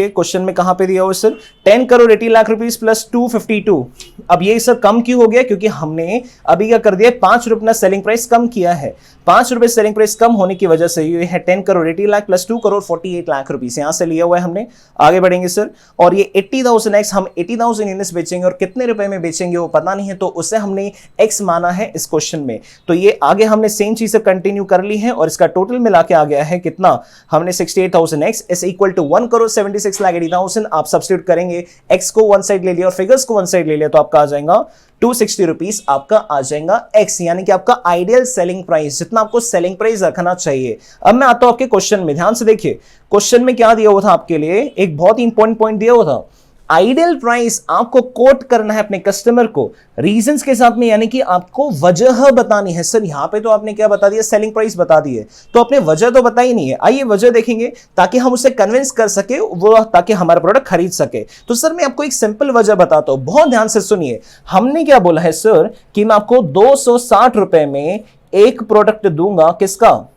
क्वेश्चन में कहां पे दिया हुआ sir 10 crore 80 lakh rupees plus 252। अब ये सर कम क्यों हो गया, क्योंकि हमने अभी क्या कर दिया 5 रुपये सेलिंग प्राइस कम किया है। 5 रुपए सेलिंग प्राइस कम होने की वजह से ये है 10 करोड़ 80 लाख प्लस 2 करोड़ 48 लाख रुपीस यहां से लिया हुआ है हमने। आगे बढ़ेंगे सर, और ये 80,000 एक्स हम 80,000 यूनिट्स बेचेंगे और कितने रुपए में बेचेंगे वो पता नहीं है, तो उसे हमने एक्स माना है इस क्वेश्चन में। तो ये आगे हमने सेम चीज से कंटिन्यू कर ली है और इसका टोटल मिला के आ गया है कितना, हमने 68,000 x is equal to 1 crore 76 lakh 80,000। आप सब्स्टिट्यूट करेंगे, एक्स को वन साइड ले लिया और फिगर्स को वन साइड ले लिया, तो आपका आ जाएगा ₹260 आपका आ जाएगा एक्स, यानी कि आपका आइडियल सेलिंग प्राइस, जितना आपको सेलिंग प्राइस रखना चाहिए। अब मैं आता हूं आपके क्वेश्चन में, ध्यान से देखिए क्वेश्चन में क्या दिया हुआ था आपके लिए, एक बहुत ही इंपॉर्टेंट पॉइंट दिया हुआ था। आइडियल प्राइस आपको कोट करना है अपने कस्टमर को रीजंस के साथ में, यानी कि आपको वजह बतानी है। सर यहां पे तो आपने क्या बता दिया, सेलिंग प्राइस बता दी है, तो आपने वजह तो बताई नहीं है। आइए वजह देखेंगे ताकि हम उसे कन्विंस कर सके वो, ताकि हमारा प्रोडक्ट खरीद सके। तो सर मैं आपको एक सिंपल वजह बताता हूं, बहुत ध्यान से सुनिए। हमने क्या बोला है सर कि मैं आपको 260 रुपए में एक प्रोडक्ट दूंगा, किसका,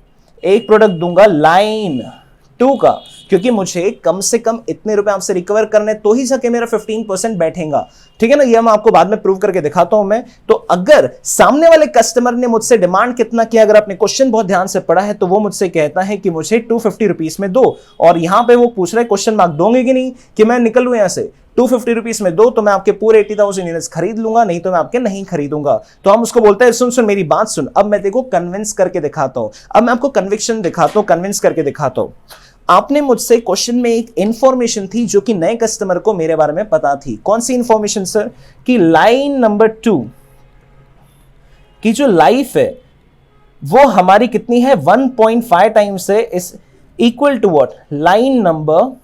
एक प्रोडक्ट दूंगा लाइन 2 का, क्योंकि मुझे कम से कम इतने रुपए आपसे रिकवर करने तो ही सके मेरा 15% बैठेगा। ठीक है ना, ये मैं आपको बाद में प्रूव करके दिखाता हूं मैं। तो अगर सामने वाले कस्टमर ने मुझसे डिमांड कितना किया, अगर आपने क्वेश्चन बहुत ध्यान से पढ़ा है, तो वो मुझसे कहता है कि मुझे 250 रुपीस में दो, और यहां पे वो पूछ रहे क्वेश्चन मार्क दोगे कि नहीं, कि मैं निकलूं यहां से 250 रुपीस में दो तो मैं आपके पूरे 80,000 यूनिट्स खरीद लूंगा, नहीं तो मैं आपके नहीं खरीदूंगा। तो हम उसको बोलते हैं सुन सुन मेरी बात सुन, अब मैं तेको कन्विंस करके दिखाता हूं। अब मैं आपको कन्विक्शन दिखाता हूं, कन्विंस करके दिखाता हूं। आपने मुझसे क्वेश्चन में एक इंफॉर्मेशन थी जो कि नए कस्टमर को मेरे बारे में पता थी। कौन सी इंफॉर्मेशन सर, कि लाइन नंबर 2 की जो लाइफ है वो हमारी कितनी है, 1.5 टाइम्स है, इस equal to what, line number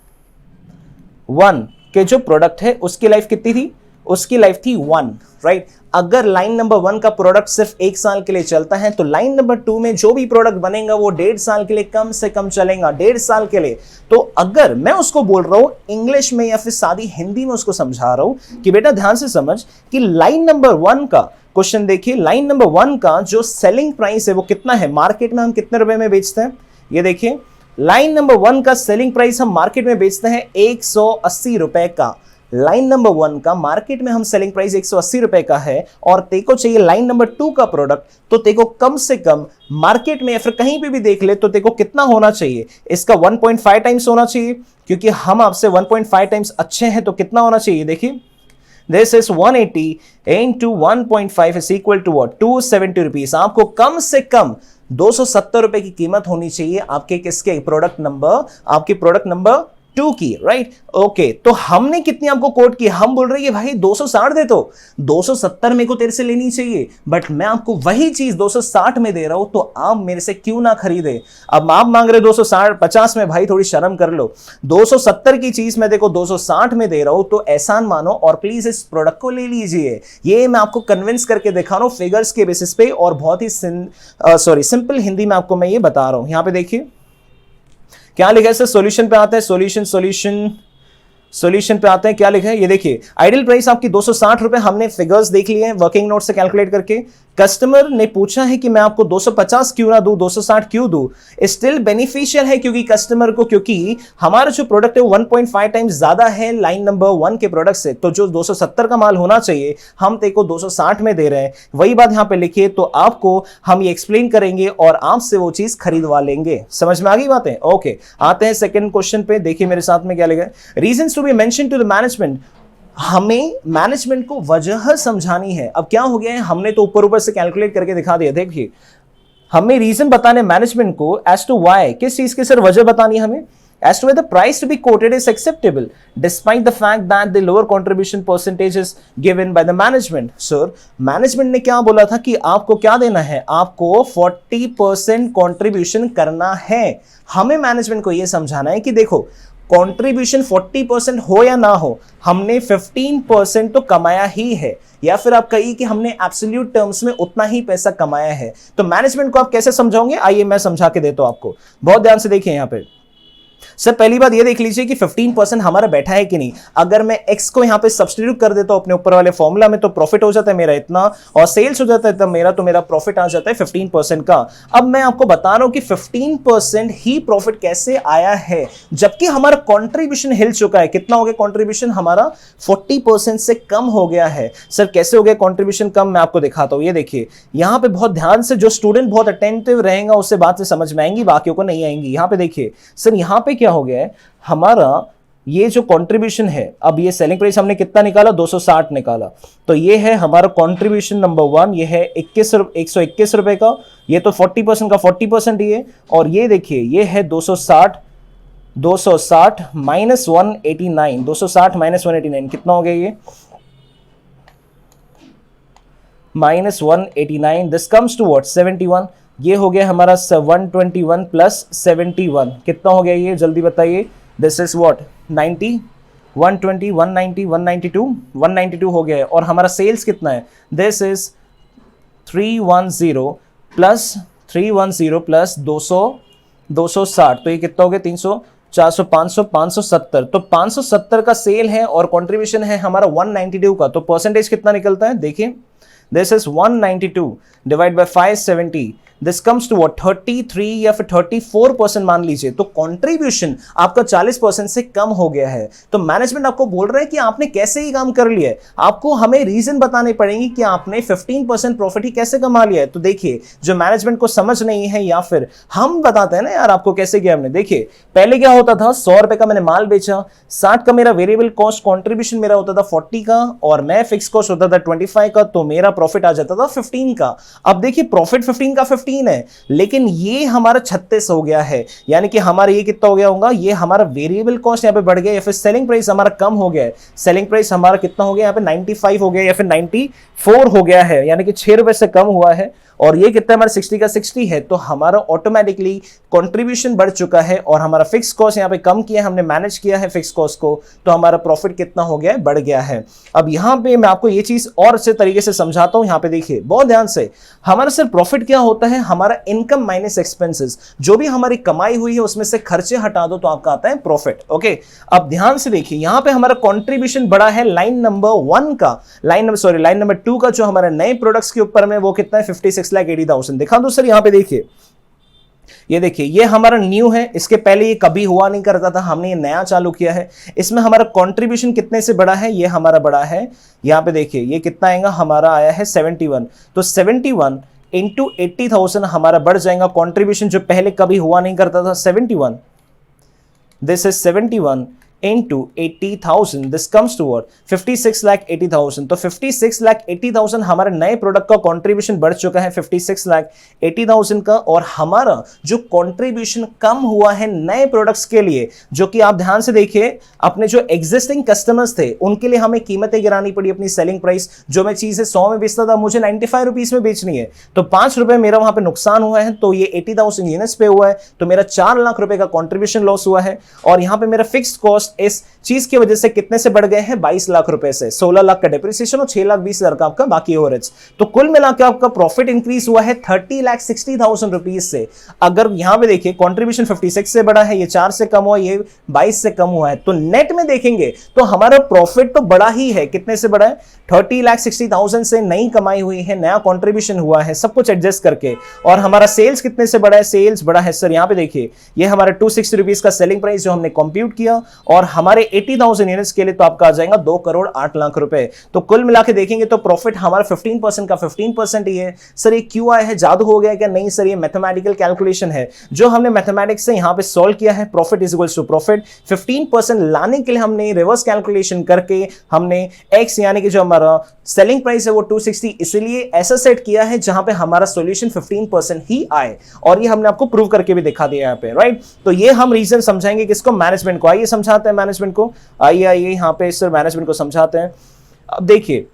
1 के जो प्रोडक्ट है उसकी लाइफ कितनी थी, उसकी लाइफ थी 1, राइट। अगर लाइन नंबर 1 का प्रोडक्ट सिर्फ 1 साल के लिए चलता है, तो लाइन नंबर 2 में जो भी प्रोडक्ट बनेगा वो 1.5 साल के लिए कम से कम चलेगा, 1.5 साल के लिए। तो अगर मैं उसको बोल रहा हूं इंग्लिश में या फिर सादी हिंदी में उसको समझा रहा हूं कि बेटा ध्यान से समझ कि लाइन नंबर 1 का क्वेश्चन देखिए, लाइन नंबर 1 का जो सेलिंग प्राइस है वो कितना है, मार्केट में हम कितने रुपए में बेचते हैं, ये देखिए लाइन नंबर 1 का सेलिंग प्राइस हम मार्केट में बेचते हैं 180 रुपए का। लाइन नंबर 1 का मार्केट में हम सेलिंग प्राइस 180 रुपए का है, और तेको चाहिए लाइन नंबर 2 का प्रोडक्ट, तो तेको कम से कम मार्केट में या फिर कहीं पे भी देख ले तो तेको कितना होना चाहिए, इसका 1.5 टाइम्स होना चाहिए, क्योंकि हम आपसे 1.5 टाइम्स अच्छे हैं, तो कितना होना चाहिए, देखिए this is 180 into 1.5 is equal to what, 270 rupees. आपको कम से कम 270 रुपए की कीमत होनी चाहिए आपके किसके, प्रोडक्ट नंबर, आपके प्रोडक्ट नंबर 2 की, राइट। ओके, तो हमने कितनी आपको कोट की, हम बोल रहे हैं भाई 260 दे, तो 270 मेरे को तेरे से लेनी चाहिए, बट मैं आपको वही चीज 260 में दे रहा हूं, तो आप मेरे से क्यों ना खरीदे। अब आप मांग रहे 260 50 में, भाई थोड़ी शर्म कर लो। 270 की चीज मैं देखो 260 में दे रहा हूं, तो एहसान मानो और प्लीज इस प्रोडक्ट को ले लीजिए। ये मैं आपको कन्विंस करके दिखा रहा हूं फिगर्स के बेसिस पे, और बहुत ही सिंपल हिंदी में आपको मैं ये बता रहा हूं। यहां पे देखिए क्या लिखा है सर, सॉल्यूशन पे आते हैं, सॉल्यूशन पे आते हैं, क्या लिखा है ये देखिए, आइडियल प्राइस आपकी 260 रुपए, हमने फिगर्स देख लिए हैं वर्किंग नोट से कैलकुलेट करके। कस्टमर ने पूछा है कि मैं आपको 250 क्यों ना दूं, 260 क्यों दूं, स्टिल बेनिफिशियल है, क्योंकि कस्टमर को, क्योंकि हमारा जो प्रोडक्ट है 1.5 टाइम्स ज्यादा है लाइन नंबर 1 के प्रोडक्ट से, तो जो 270 का माल होना चाहिए हम तेको 260 में दे रहे हैं। वही बात यहां पे लिखिए, तो आपको हम ये एक्सप्लेन करेंगे और आपसे वो चीज खरीदवा लेंगे। समझ में आ गई बातें, ओके। आते हैं सेकंड क्वेश्चन पे, देखिए मेरे साथ में क्या लिखा है, reasons to be mention to the management. हमें मैनेजमेंट को वजह समझानी है। अब क्या हो गया है, हमने तो ऊपर ऊपर से कैलकुलेट करके दिखा दिया, देखिए हमें रीजन बताने मैनेजमेंट को एज टू व्हाई, किस चीज की सर वजह बतानी है हमें, as to whether the price to be quoted is acceptable despite the fact that the lower contribution percentage is given by the management. Sir, management ने क्या बोला था कि आपको क्या देना है, आपको 40% contribution करना है। हमें मैनेजमेंट को यह समझाना है कि देखो कंट्रीब्यूशन 40% हो या ना हो, हमने 15% तो कमाया ही है, या फिर आप कहिए कि हमने एब्सोल्यूट टर्म्स में उतना ही पैसा कमाया है। तो मैनेजमेंट को आप कैसे समझाओगे, आइए मैं समझा के देता हूं आपको, बहुत ध्यान से देखिए यहां पे। सर पहली बात ये देख लीजिए कि 15% हमारा बैठा है कि नहीं। अगर मैं x को यहां पे सब्स्टिट्यूट कर देता हूं अपने ऊपर वाले फॉर्मूला में, तो प्रॉफिट हो जाता है मेरा इतना, और सेल्स हो जाता है तब मेरा, तो मेरा प्रॉफिट आ जाता है 15% का। अब मैं आपको बता रहा हूं कि 15% ही प्रॉफिट कैसे आया है, जबकि हमारा कंट्रीब्यूशन हिल चुका है। कितना हो गया कंट्रीब्यूशन हमारा, 40% से कम हो गया है। सर कैसे हो गया कंट्रीब्यूशन कम, मैं आपको दिखाता हूं। ये देखिए यहां पे बहुत ध्यान से, जो स्टूडेंट बहुत अटेंटिव रहेगा उससे बात से समझ में आएंगी, बाकियों को नहीं आएंगी। यहां पे देखिए सर, यहां पे क्या हो गया है, हमारा ये जो कंट्रीब्यूशन है, अब ये सेलिंग प्राइस हमने कितना निकाला, 260 निकाला, तो ये है हमारा कंट्रीब्यूशन नंबर 1, ये है 121 रुपए का, ये तो 40% का 40% ही है, और ये देखिए ये है 260 माइनस 189, 260 माइनस 189 कितना हो गया ये, -189, दिस कम्स टू व्हाट 71। ये हो गया हमारा 121 प्लस 71, कितना हो गया ये जल्दी बताइए। दिस इज व्हाट 90, 120, 190, 192, 192 हो गया है। और हमारा सेल्स कितना है, दिस इज 310 प्लस 310 प्लस 200 260, तो ये कितना हो गया 300, 400, 500, 570। तो 570 का सेल है और कंट्रीब्यूशन है हमारा 192 का, तो परसेंटेज कितना निकलता है देखिए। This is 192 divide by 570, this comes to what 33 या फिर 34% मान लीजिए। तो कंट्रीब्यूशन आपका 40% से कम हो गया है। तो मैनेजमेंट आपको बोल रहा है कि आपने कैसे ही काम कर लिया है, आपको हमें रीजन बताने पड़ेंगे कि आपने 15% प्रॉफिट ही कैसे कमा लिया है। तो देखिए जो मैनेजमेंट को समझ नहीं है, या फिर हम बताते हैं ना यार आपको कैसे किया हमने। देखिए पहले क्या होता था, 100 रुपए का मैंने माल बेचा, 60 का मेरा वेरिएबल कॉस्ट कंट्रीब्यूशन मेरा होता था 40 का, और मैं फिक्स कॉस्ट होता था 25 का, तो मेरा प्रॉफिट आ जाता था 15 का। अब देखिए प्रॉफिट 15 का 15 है, लेकिन ये हमारा 36 हो गया है, यानी कि हमारा ये कितना हो गया होगा, ये हमारा वेरिएबल कॉस्ट यहां पे बढ़ गया, या फिर सेलिंग प्राइस हमारा कम हो गया है। सेलिंग प्राइस हमारा कितना हो गया यहाँ पे 95 हो गया या फिर 94 हो गया है, यानी कि 6 रुपए से कम हुआ है। और ये कितना हमारा 60 का 60 है, तो हमारा ऑटोमेटिकली कंट्रीब्यूशन बढ़ चुका है और हमारा फिक्स कॉस्ट यहाँ पे कम किया, हमने मैनेज किया है फिक्स कॉस्ट को, तो हमारा प्रॉफिट कितना हो गया है, बढ़ गया है। अब यहाँ पे मैं आपको ये चीज और अच्छे तरीके से समझाता हूँ। यहाँ पे देखिए बहुत ध्यान से, हमारा सर प्रॉफिट क्या होता है, हमारा इनकम माइनस एक्सपेंसेस, जो भी हमारी कमाई हुई है उसमें से खर्चे हटा दो तो आपका आता है प्रॉफिट। ओके, अब ध्यान से देखिए यहाँ पे हमारा कंट्रीब्यूशन बढ़ा है लाइन नंबर 1 का, लाइन नंबर 2 का, जो हमारे नए प्रोडक्ट्स के ऊपर में वो कितना है 56,80,000। दिखा दो सर यहाँ पे देखिए, ये देखिए ये हमारा न्यू है, इसके पहले ये कभी हुआ नहीं करता था, हमने ये नया चालू किया है। इसमें हमारा कंट्रीब्यूशन कितने से बड़ा है, ये हमारा बड़ा है। यहाँ पे देखिए ये कितना आएगा, हमारा आया है 71, तो 71 इंटू 80,000 हमारा बढ़ जाएगा कंट्रीब्यूशन, जो पहले कभी हुआ नहीं करता था 71। This is 71 into 80,000, this comes to what 56,80,000। तो 56,80,000 हमारे नए प्रोडक्ट का कंट्रीब्यूशन बढ़ चुका है 56,80,000 का, और हमारा जो कंट्रीब्यूशन कम हुआ है नए प्रोडक्ट्स के लिए, जो कि आप ध्यान से देखिए अपने जो एग्जिस्टिंग कस्टमर्स थे उनके लिए हमें कीमतें गिरानी पड़ी, अपनी सेलिंग प्राइस, जो मैं चीजें 100 में बेचता था मुझे 95 रुपीस में बेचनी है, तो 5 रुपए मेरा वहां पे नुकसान हुआ है, तो ये 80,000 यूनिट्स पे हुआ है, तो मेरा 4 लाख रुपए का कंट्रीब्यूशन लॉस हुआ है। और यहां पे मेरा फिक्स्ड कॉस्ट इस चीज की वजह से कितने से बढ़ गए हैं, 22 लाख रुपए से, 16 लाख का डेप्रिसिएशन और 6,20,000 का आपका बाकी ओवरहेड्स। तो कुल मिलाकर आपका प्रॉफिट इंक्रीज हुआ है 30,60,000 रुपीज से। अगर यहां पे देखिए कंट्रीब्यूशन 56 से बढ़ा है, ये 4 से कम हुआ, ये 22 से कम हुआ है, तो नेट में देखेंगे तो हमारा प्रॉफिट तो बड़ा ही है। कितने से बढ़ा है, 30,60,000 से नई कमाई हुई है, नया कंट्रीब्यूशन हुआ है, सब कुछ एडजस्ट करके। और हमारा सेल्स कितने से बढ़ा है, सेल्स बढ़ा है सर, यहां पे देखिए ये हमारा 260 रुपीज का सेलिंग प्राइस जो हमने कंप्यूट किया, और हमारे 80,000 यूनिट्स के लिए तो आपका आ जाएगा 2,08,00,000 रुपए। तो कुल मिला के देखेंगे तो प्रॉफिट हमारा 15% का 15% ही है। सर ये क्यों आया है, जादू हो गया क्या, नहीं सर ये मैथमेटिकल कैलकुलेशन है जो हमने मैथमेटिक्स से यहां पे सॉल्व किया है। Profit is equals to profit, 15% लाने के लिए हमने रिवर्स कैलकुलेशन करके हमने एक्स यानी कि जो हमारा सेलिंग प्राइस है वो 260 इसलिए ऐसा सेट किया है जहां पे हमारा सॉल्यूशन 15% ही आए, और ये हमने आपको प्रूव करके भी दिखा दिया यहाँ पे, राइट। तो ये हम रीजन समझाएंगे किसको, मैनेजमेंट को। आइए समझाते हैं मैनेजमेंट को, आइए यहाँ पे सर मैनेजमेंट को समझाते हैं। अब देखिए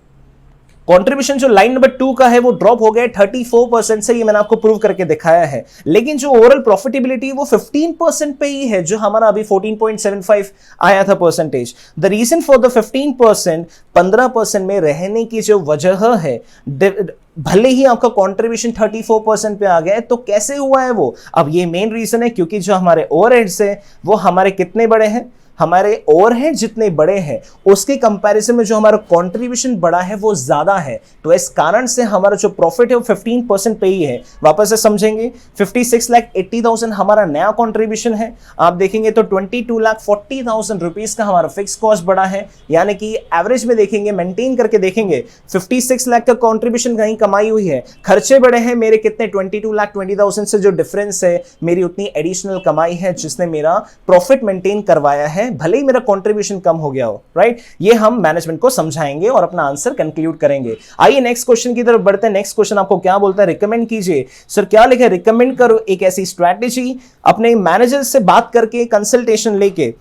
कंट्रीब्यूशन जो लाइन नंबर 2 का है वो ड्रॉप हो गया 34% से, ये मैंने आपको प्रूव करके दिखाया है। लेकिन जो ओवरऑल प्रॉफिटेबिलिटी वो 15% पे ही है, जो हमारा अभी 14.75 आया था percentage. The reason for the 15% 15% में रहने की जो वजह है, भले ही आपका कंट्रीब्यूशन 34% पे आ गया है, तो कैसे हुआ है वो, अब ये मेन रीजन है क्योंकि जो हमारे ओवरहेड्स है वो हमारे कितने बड़े हैं, हमारे ओवरहेड जितने बड़े हैं उसके कंपैरिजन में जो हमारा कंट्रीब्यूशन बड़ा है वो ज्यादा है, तो इस कारण से हमारा जो प्रॉफिट है वो 15% पे ही है। वापस से समझेंगे, 56,80,000 हमारा नया कंट्रीब्यूशन है, आप देखेंगे तो 22,40,000 रुपीस का हमारा फिक्स कॉस्ट बड़ा है, यानी कि एवरेज में देखेंगे, मेंटेन करके देखेंगे 56 लाख का कंट्रीब्यूशन कहीं कमाई हुई है, खर्चे बड़े हैं मेरे कितने 22,20,000 से जो डिफरेंस है मेरी उतनी एडिशनल कमाई है जिसने मेरा प्रॉफिट मेंटेन करवाया है, भले ही मेरा कंट्रीब्यूशन कम हो गया हो, राइट। ये हम मैनेजमेंट को समझाएंगे और अपना आंसर कंक्लूड करेंगे। आइए नेक्स्ट क्वेश्चन की तरफ बढ़ते हैं। नेक्स्ट क्वेश्चन आपको क्या बोलता है, रिकमेंड कीजिए। सर क्या लिखा है, रिकमेंड करो एक ऐसी स्ट्रैटेजी, अपने मैनेजर से बात करके कंसल्टेशन लेके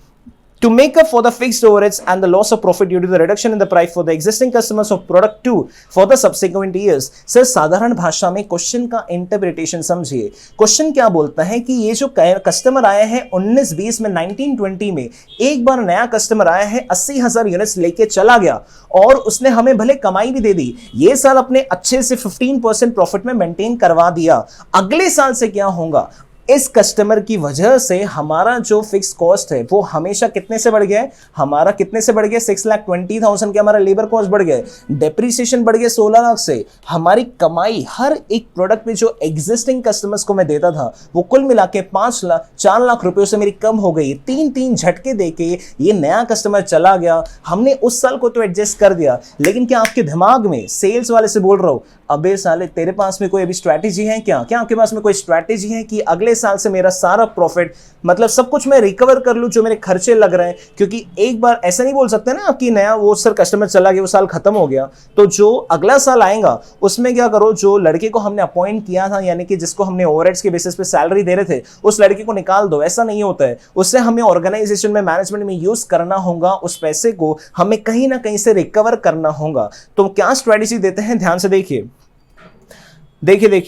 to make up for the fixed overheads and the loss of profit due to the reduction in the price for the existing customers of product 2 for the subsequent years। Sir साधारण भाषा में question का interpretation समझिए। Question क्या बोलता है कि ये जो कस्टमर आए हैं 19-20 में, 19-20 में एक बार नया कस्टमर आया है, 80,000 यूनिट्स लेके चला गया और उसने हमें भले कमाई भी दे दी, ये साल अपने अच्छे से 15% प्रॉफिट में मेंटेन करवा दिया, अगले साल से क्या होगा? इस कस्टमर की वजह से हमारा जो फिक्स कॉस्ट है वो हमेशा कितने से बढ़ गया है? हमारा कितने से बढ़ गया? 6,20,000 के हमारा लेबर कॉस्ट बढ़ गया, डेप्रिसिएशन बढ़ गया 16 लाख से। हमारी कमाई हर एक प्रोडक्ट पे जो एग्जिस्टिंग कस्टमर्स को मैं देता था वो कुल मिला के 4 लाख रुपयों से मेरी कम हो गई। 3 झटके देके ये नया कस्टमर चला गया, हमने उस साल को तो एडजस्ट कर दिया, लेकिन क्या आपके दिमाग में सेल्स वाले से बोल रहा हूं, अबे साले तेरे पास में कोई अभी स्ट्रैटेजी है क्या? क्या आपके पास में कोई स्ट्रैटेजी है कि अगले साल से मेरा सारा प्रॉफिट, मतलब सब कुछ मैं रिकवर कर लूं जो मेरे खर्चे लग रहे हैं? क्योंकि एक बार ऐसा नहीं बोल सकते ना कि नया वो सर कस्टमर चला गया, वो साल खत्म हो गया, तो जो अगला साल आएगा उसमें क्या करो, जो लड़के को हमने अपॉइंट किया था, यानी कि जिसको हमने ओवरहेड्स के बेसिस पे सैलरी दे रहे थे, उस लड़के को निकाल दो। ऐसा नहीं होता है, उससे हमें ऑर्गेनाइजेशन में, मैनेजमेंट में यूज करना होगा, उस पैसे को हमें कहीं ना कहीं से रिकवर करना होगा। तो क्या स्ट्रैटेजी देते हैं, ध्यान से देखिए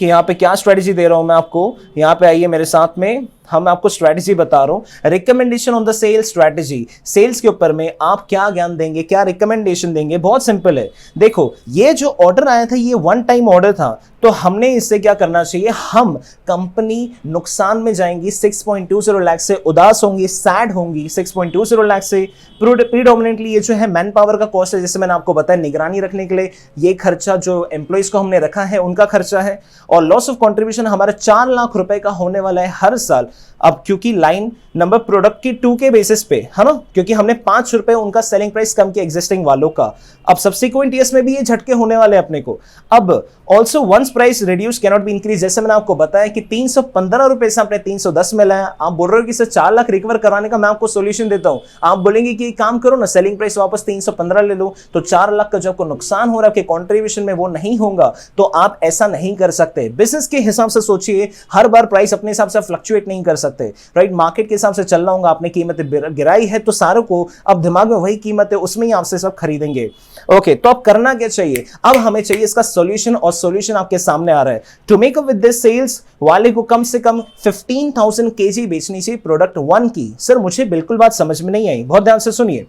यहाँ पे क्या स्ट्रेटजी दे रहा हूं मैं आपको। यहाँ पे आइए मेरे साथ में, हम आपको स्ट्रैटेजी बता रहा हूं। Recommendation on the sales strategy, sales के ऊपर में आप क्या ज्ञान देंगे, क्या रिकमेंडेशन देंगे? बहुत सिंपल है। देखो ये जो ऑर्डर आया था ये वन टाइम ऑर्डर था, तो हमने इससे क्या करना चाहिए, हम कंपनी नुकसान में जाएंगी, 6.20 लाख से उदास होंगी, सैड होंगी 6.20 लाख से। प्रीडोमिनेंटली ये जो है मैन पावर का कॉस्ट है, जैसे मैंने आपको बताया निगरानी रखने के लिए ये खर्चा जो एम्प्लॉइज को हमने रखा है उनका खर्चा है, और लॉस ऑफ कंट्रीब्यूशन हमारा 4 लाख रुपए का होने वाला है हर साल। अब क्योंकि लाइन नंबर प्रोडक्ट की 2 के बेसिस पे है ना, क्योंकि हमने 5 रुपए उनका सेलिंग प्राइस कम किया एग्जिस्टिंग वालों का। अब सब्सिक्वेंट ईयर्स में भी ये झटके होने वाले हैं अपने को। अब also once price reduce can not be increase, जैसे मैंने आपको बताया कि 315 रुपए से आपने 310 में लाया, आप बोल रहे हो कि सर 4 लाख रिकवर कराने का मैं आपको सोल्यूशन देता हूं। आप बोलेंगे कि काम करो ना, सेलिंग प्राइस वापस 315 ले लो, तो 4 लाख का जो आपको नुकसान हो रहा है कॉन्ट्रीब्यूशन में वो नहीं होगा। तो आप ऐसा नहीं कर सकते, बिजनेस के हिसाब से सोचिए, हर बार प्राइस अपने हिसाब से फ्लक्चुएट नहीं कर सकते, राइट? मार्केट के हिसाब से चलना होगा, आपने कीमतें गिराई है तो सारों को अब दिमाग में वही कीमत है, उसमें ही आपसे सब खरीदेंगे। ओके, तो अब करना क्या चाहिए? अब हमें चाहिए इसका सॉल्यूशन, और सॉल्यूशन आपके सामने आ रहा है। To make up with this sales वाले को कम से कम 15,000 केजी बेचनी चाहिए प्रोडक्ट 1 की। सर मुझे बिल्कुल बात समझ में नहीं आई, बहुत ध्यान से सुनिए।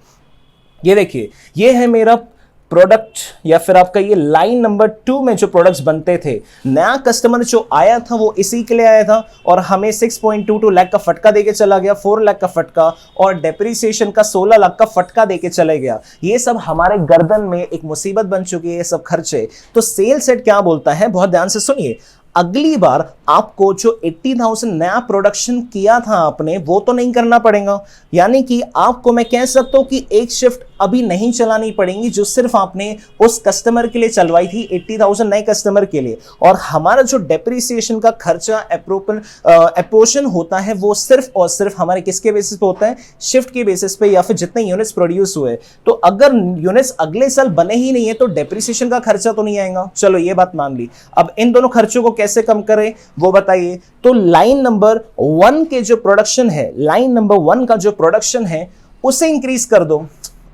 ये देखिए, ये है मेरा प्रोडक्ट, या फिर आपका ये लाइन नंबर 2 में जो प्रोडक्ट्स बनते थे। नया कस्टमर जो आया था वो इसी के लिए आया था, और हमें 6.22 लाख का फटका देके चला गया, 4 लाख का फटका, और डेप्रिसिएशन का 16 लाख का फटका देके चले गया। ये सब हमारे गर्दन में एक मुसीबत बन चुकी है, ये सब खर्चे। तो सेल्स सेट क्या बोलता है, बहुत ध्यान से सुनिए। अगली बार आपको जो 80,000 नया प्रोडक्शन किया था आपने, वो तो नहीं करना पड़ेगा। यानी कि आपको मैं कह सकता हूं कि एक शिफ्ट अभी नहीं चलानी पड़ेगी जो सिर्फ आपने उस कस्टमर के लिए चलवाई थी, 80,000 नए कस्टमर के लिए। और हमारा जो डेप्रिसिएशन का खर्चा अप्रोशन होता है वो सिर्फ और सिर्फ हमारे किसके बेसिस पे होता है, शिफ्ट के बेसिस पे, या फिर जितने यूनिट्स प्रोड्यूस हुए। तो अगर यूनिट्स अगले साल बने ही नहीं है तो डेप्रिसिएशन का खर्चा तो नहीं आएगा। चलो ये बात मान ली। अब इन दोनों खर्चों को कैसे कम करें वो बताइए। तो लाइन नंबर 1 के जो प्रोडक्शन है, लाइन नंबर 1 का जो प्रोडक्शन है उसे इंक्रीज कर दो।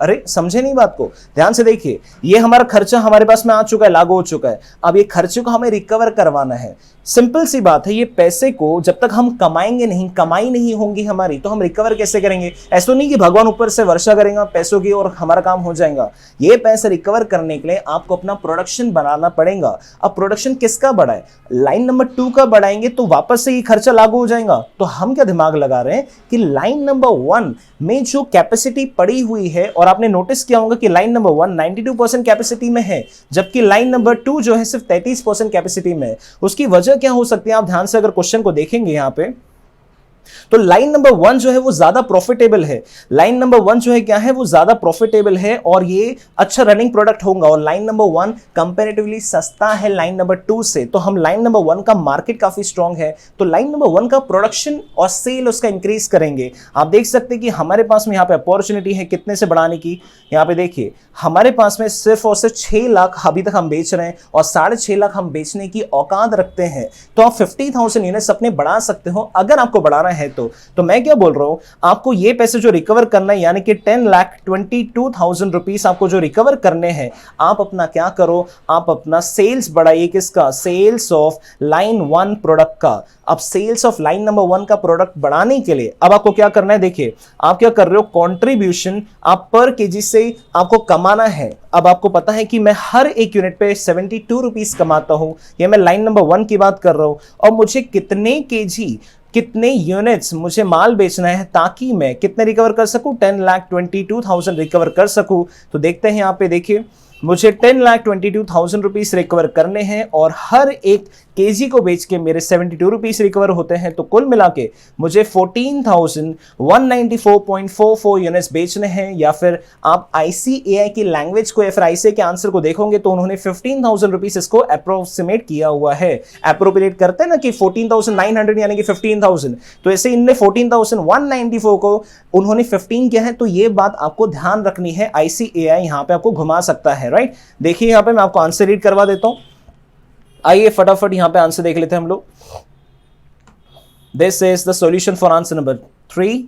अरे समझे नहीं बात को, ध्यान से देखिए। ये हमारा खर्चा हमारे पास में आ चुका है, लागू हो चुका है। अब ये खर्चे को हमें रिकवर करवाना है। सिंपल सी बात है, ये पैसे को जब तक हम कमाएंगे नहीं, कमाई नहीं होंगी हमारी, तो हम रिकवर कैसे करेंगे? ऐसा नहीं कि भगवान ऊपर से वर्षा करेगा पैसों की और हमारा काम हो जाएगा। ये पैसे रिकवर करने के लिए आपको अपना प्रोडक्शन बनाना पड़ेगा। अब प्रोडक्शन किसका बढ़ाए? लाइन नंबर 2 का बढ़ाएंगे तो वापस से ये खर्चा लागू हो जाएगा। तो हम क्या दिमाग लगा रहे हैं कि लाइन नंबर 1 में जो कैपेसिटी पड़ी हुई है, और आपने नोटिस किया होगा कि लाइन नंबर 1 92% कैपेसिटी में है, जबकि लाइन नंबर 2 जो है सिर्फ 33% कैपेसिटी में है। उसकी वजह क्या हो सकती है? आप ध्यान से अगर क्वेश्चन को देखेंगे यहां पे, तो लाइन नंबर 1 जो है वो ज्यादा प्रॉफिटेबल है। लाइन नंबर 1 जो है क्या है, वो ज्यादा प्रॉफिटेबल है और ये अच्छा रनिंग प्रोडक्ट होगा। और लाइन नंबर 1 कंपैरेटिवली सस्ता है लाइन नंबर 2 से। तो हम लाइन नंबर 1 का मार्केट काफी स्ट्रांग है, तो लाइन नंबर 1 का प्रोडक्शन और सेल उसका इंक्रीज करेंगे। आप देख सकते हैं कि हमारे पास में यहाँ पे अपॉर्चुनिटी है कितने से बढ़ाने की। यहाँ पे देखिए, हमारे पास में सिर्फ और सिर्फ 6 लाख अभी तक हम बेच रहे हैं, और 6.5 लाख हम बेचने की औकात रखते हैं। तो आप 50,000 यूनिट्स अपने बढ़ा सकते हो। अगर आपको बढ़ाना है तो मैं क्या बोल रहा हूं, आपको ये पैसे जो रिकवर करना है यानी कि 10,22,000 रुपीस आपको जो रिकवर करने हैं, आप अपना क्या करो, आप अपना सेल्स बढ़ाइए। किसका? सेल्स ऑफ लाइन 1 प्रोडक्ट का। अब सेल्स ऑफ लाइन नंबर 1 का प्रोडक्ट बढ़ाने के लिए अब आपको क्या करना है, देखिए आप क्या कर रहे हो, कंट्रीब्यूशन आप पर केजी से आपको कमाना है। अब आपको पता है कि मैं हर एक यूनिट पे 72 रुपीस कमाता हूं, ये मैं लाइन नंबर 1 की बात कर रहा हूं, और मुझे कितने केजी, कितने यूनिट्स मुझे माल बेचना है ताकि मैं कितने रिकवर कर सकूं, 10,22,000 रिकवर कर सकूं। तो देखते हैं यहां पे, देखिए मुझे 10,22,000 रुपीस रिकवर करने हैं और हर एक केजी को बेच के मेरे 72 रुपीस रिकवर होते हैं। तो कुल मिला के मुझे 14,194.44 यूनिट्स बेचने हैं। या फिर आप ICAI की लैंग्वेज को या फिर ICAI के आंसर को देखोगे तो उन्होंने 15,000 रुपीस इसको अप्रोक्सीमेट किया हुआ है। अप्रोप्रिएट करते हैं ना कि 14,900 यानी कि 15,000, तो ऐसे इनने 14,194 को उन्होंने 15 किया है। तो ये बात आपको ध्यान रखनी है, ICAI यहां पे आपको घुमा सकता है, राइट। देखिए यहां पे मैं आपको आंसर रीड करवा देता हूं, आइए फटाफट यहां पे आंसर देख लेते हैं हम लोग। This is the solution for answer number 3।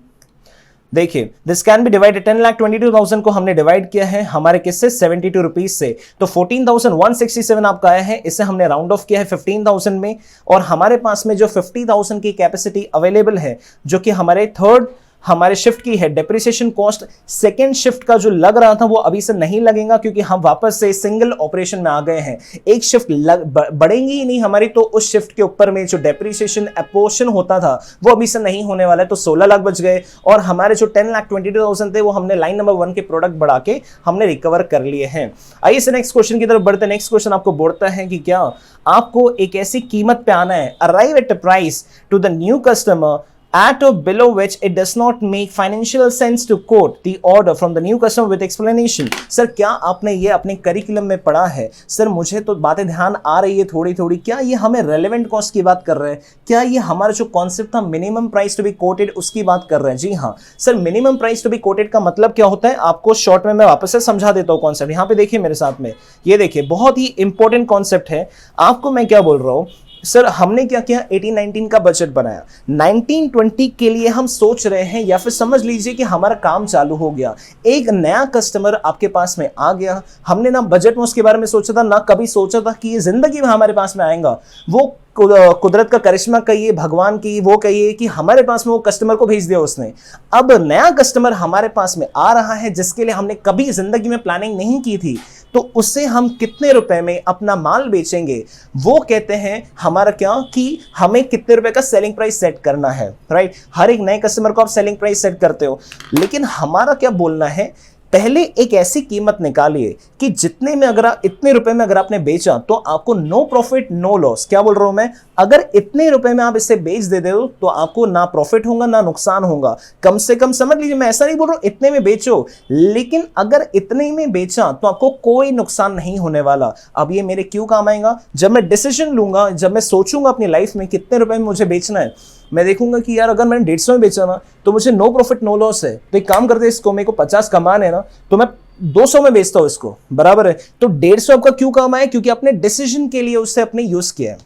देखिए दिस कैन बी डिवाइडेड, 10,22,000 को हमने डिवाइड किया है हमारे किससे, 72 रुपीज से। तो 14,167 आपका आया है, इसे हमने राउंड ऑफ किया है 15,000 में, और हमारे पास में जो 50,000 की कैपेसिटी अवेलेबल है जो कि हमारे थर्ड हमारे शिफ्ट की है। डेप्रिसिएशन कॉस्ट सेकेंड शिफ्ट का जो लग रहा था वो अभी से नहीं लगेगा क्योंकि हम वापस से सिंगल ऑपरेशन में आ गए हैं। एक शिफ्ट बढ़ेंगी ही नहीं हमारी, तो उस शिफ्ट के ऊपर में जो डेप्रिसिएशन अपोर्शन होता था वो अभी से नहीं होने वाला है। तो 16 लाख बच गए और हमारे जो 10,22,000 थे वो हमने लाइन नंबर 1 के प्रोडक्ट बढ़ा के हमने रिकवर कर लिए हैं। आइए से नेक्स्ट क्वेश्चन की तरफ बढ़ते हैं। नेक्स्ट क्वेश्चन आपको बोलता है कि क्या आपको एक ऐसी कीमत पे आना है, arrive at a price to the new customer at or below which it does not make financial sense to quote the order from the new customer with explanation। Sir क्या आपने ये अपने करिकुलम में पढ़ा है? सर मुझे तो बातें ध्यान आ रही है थोड़ी थोड़ी। क्या ये हमें रेलेवेंट कॉस्ट की बात कर रहे हैं? क्या ये हमारा जो कॉन्सेप्ट था minimum price to be quoted उसकी बात कर रहे हैं? जी हाँ sir, minimum price to be quoted का मतलब क्या होता है आपको शॉर्ट में मैं वापस से समझा देता हूँ कॉन्सेप्ट। यहाँ पे देखिए मेरे साथ में, ये देखिए बहुत ही इंपॉर्टेंट कॉन्सेप्ट है। आपको मैं क्या बोल रहा हूँ सर, हमने क्या किया, 18-19 का बजट बनाया, 19-20 के लिए हम सोच रहे हैं, या फिर समझ लीजिए कि हमारा काम चालू हो गया। एक नया कस्टमर आपके पास में आ गया, हमने ना बजट में उसके बारे में सोचा था, ना कभी सोचा था कि ये जिंदगी में हमारे पास में आएगा। वो कुदरत का करिश्मा कहिए, भगवान की वो कहिए कि हमारे पास में वो कस्टमर को भेज दिया उसने। अब नया कस्टमर हमारे पास में आ रहा है जिसके लिए हमने कभी जिंदगी में प्लानिंग नहीं की थी, तो उससे हम कितने रुपए में अपना माल बेचेंगे, वो कहते हैं हमारा क्या कि हमें कितने रुपए का सेलिंग प्राइस सेट करना है, राइट। हर एक नए कस्टमर को आप सेलिंग प्राइस सेट करते हो, लेकिन हमारा क्या बोलना है, पहले एक ऐसी कीमत निकालिए कि जितने में अगर इतने रुपए में अगर आपने बेचा तो आपको नो प्रॉफिट नो लॉस। क्या बोल रहा हूं मैं, अगर इतने रुपए में आप इसे बेच दे हो तो आपको ना प्रॉफिट होगा ना नुकसान होगा। कम से कम समझ लीजिए, मैं ऐसा नहीं बोल रहा हूं इतने में बेचो, लेकिन अगर इतने में बेचा तो आपको कोई नुकसान नहीं होने वाला। अब ये मेरे क्यों काम आएगा, जब मैं डिसीजन लूंगा, जब मैं सोचूंगा अपनी लाइफ में कितने रुपए में मुझे बेचना है, मैं देखूंगा कि यार अगर मैंने 150 में बेचा ना तो मुझे नो प्रॉफिट नो लॉस है, तो एक काम करते हैं, इसको मेरे को 50 कमाना है ना, तो मैं 200 में बेचता हूं इसको, बराबर है। तो 150 आपका क्यों काम आया, क्योंकि आपने डिसीजन के लिए उससे अपने यूज किया है।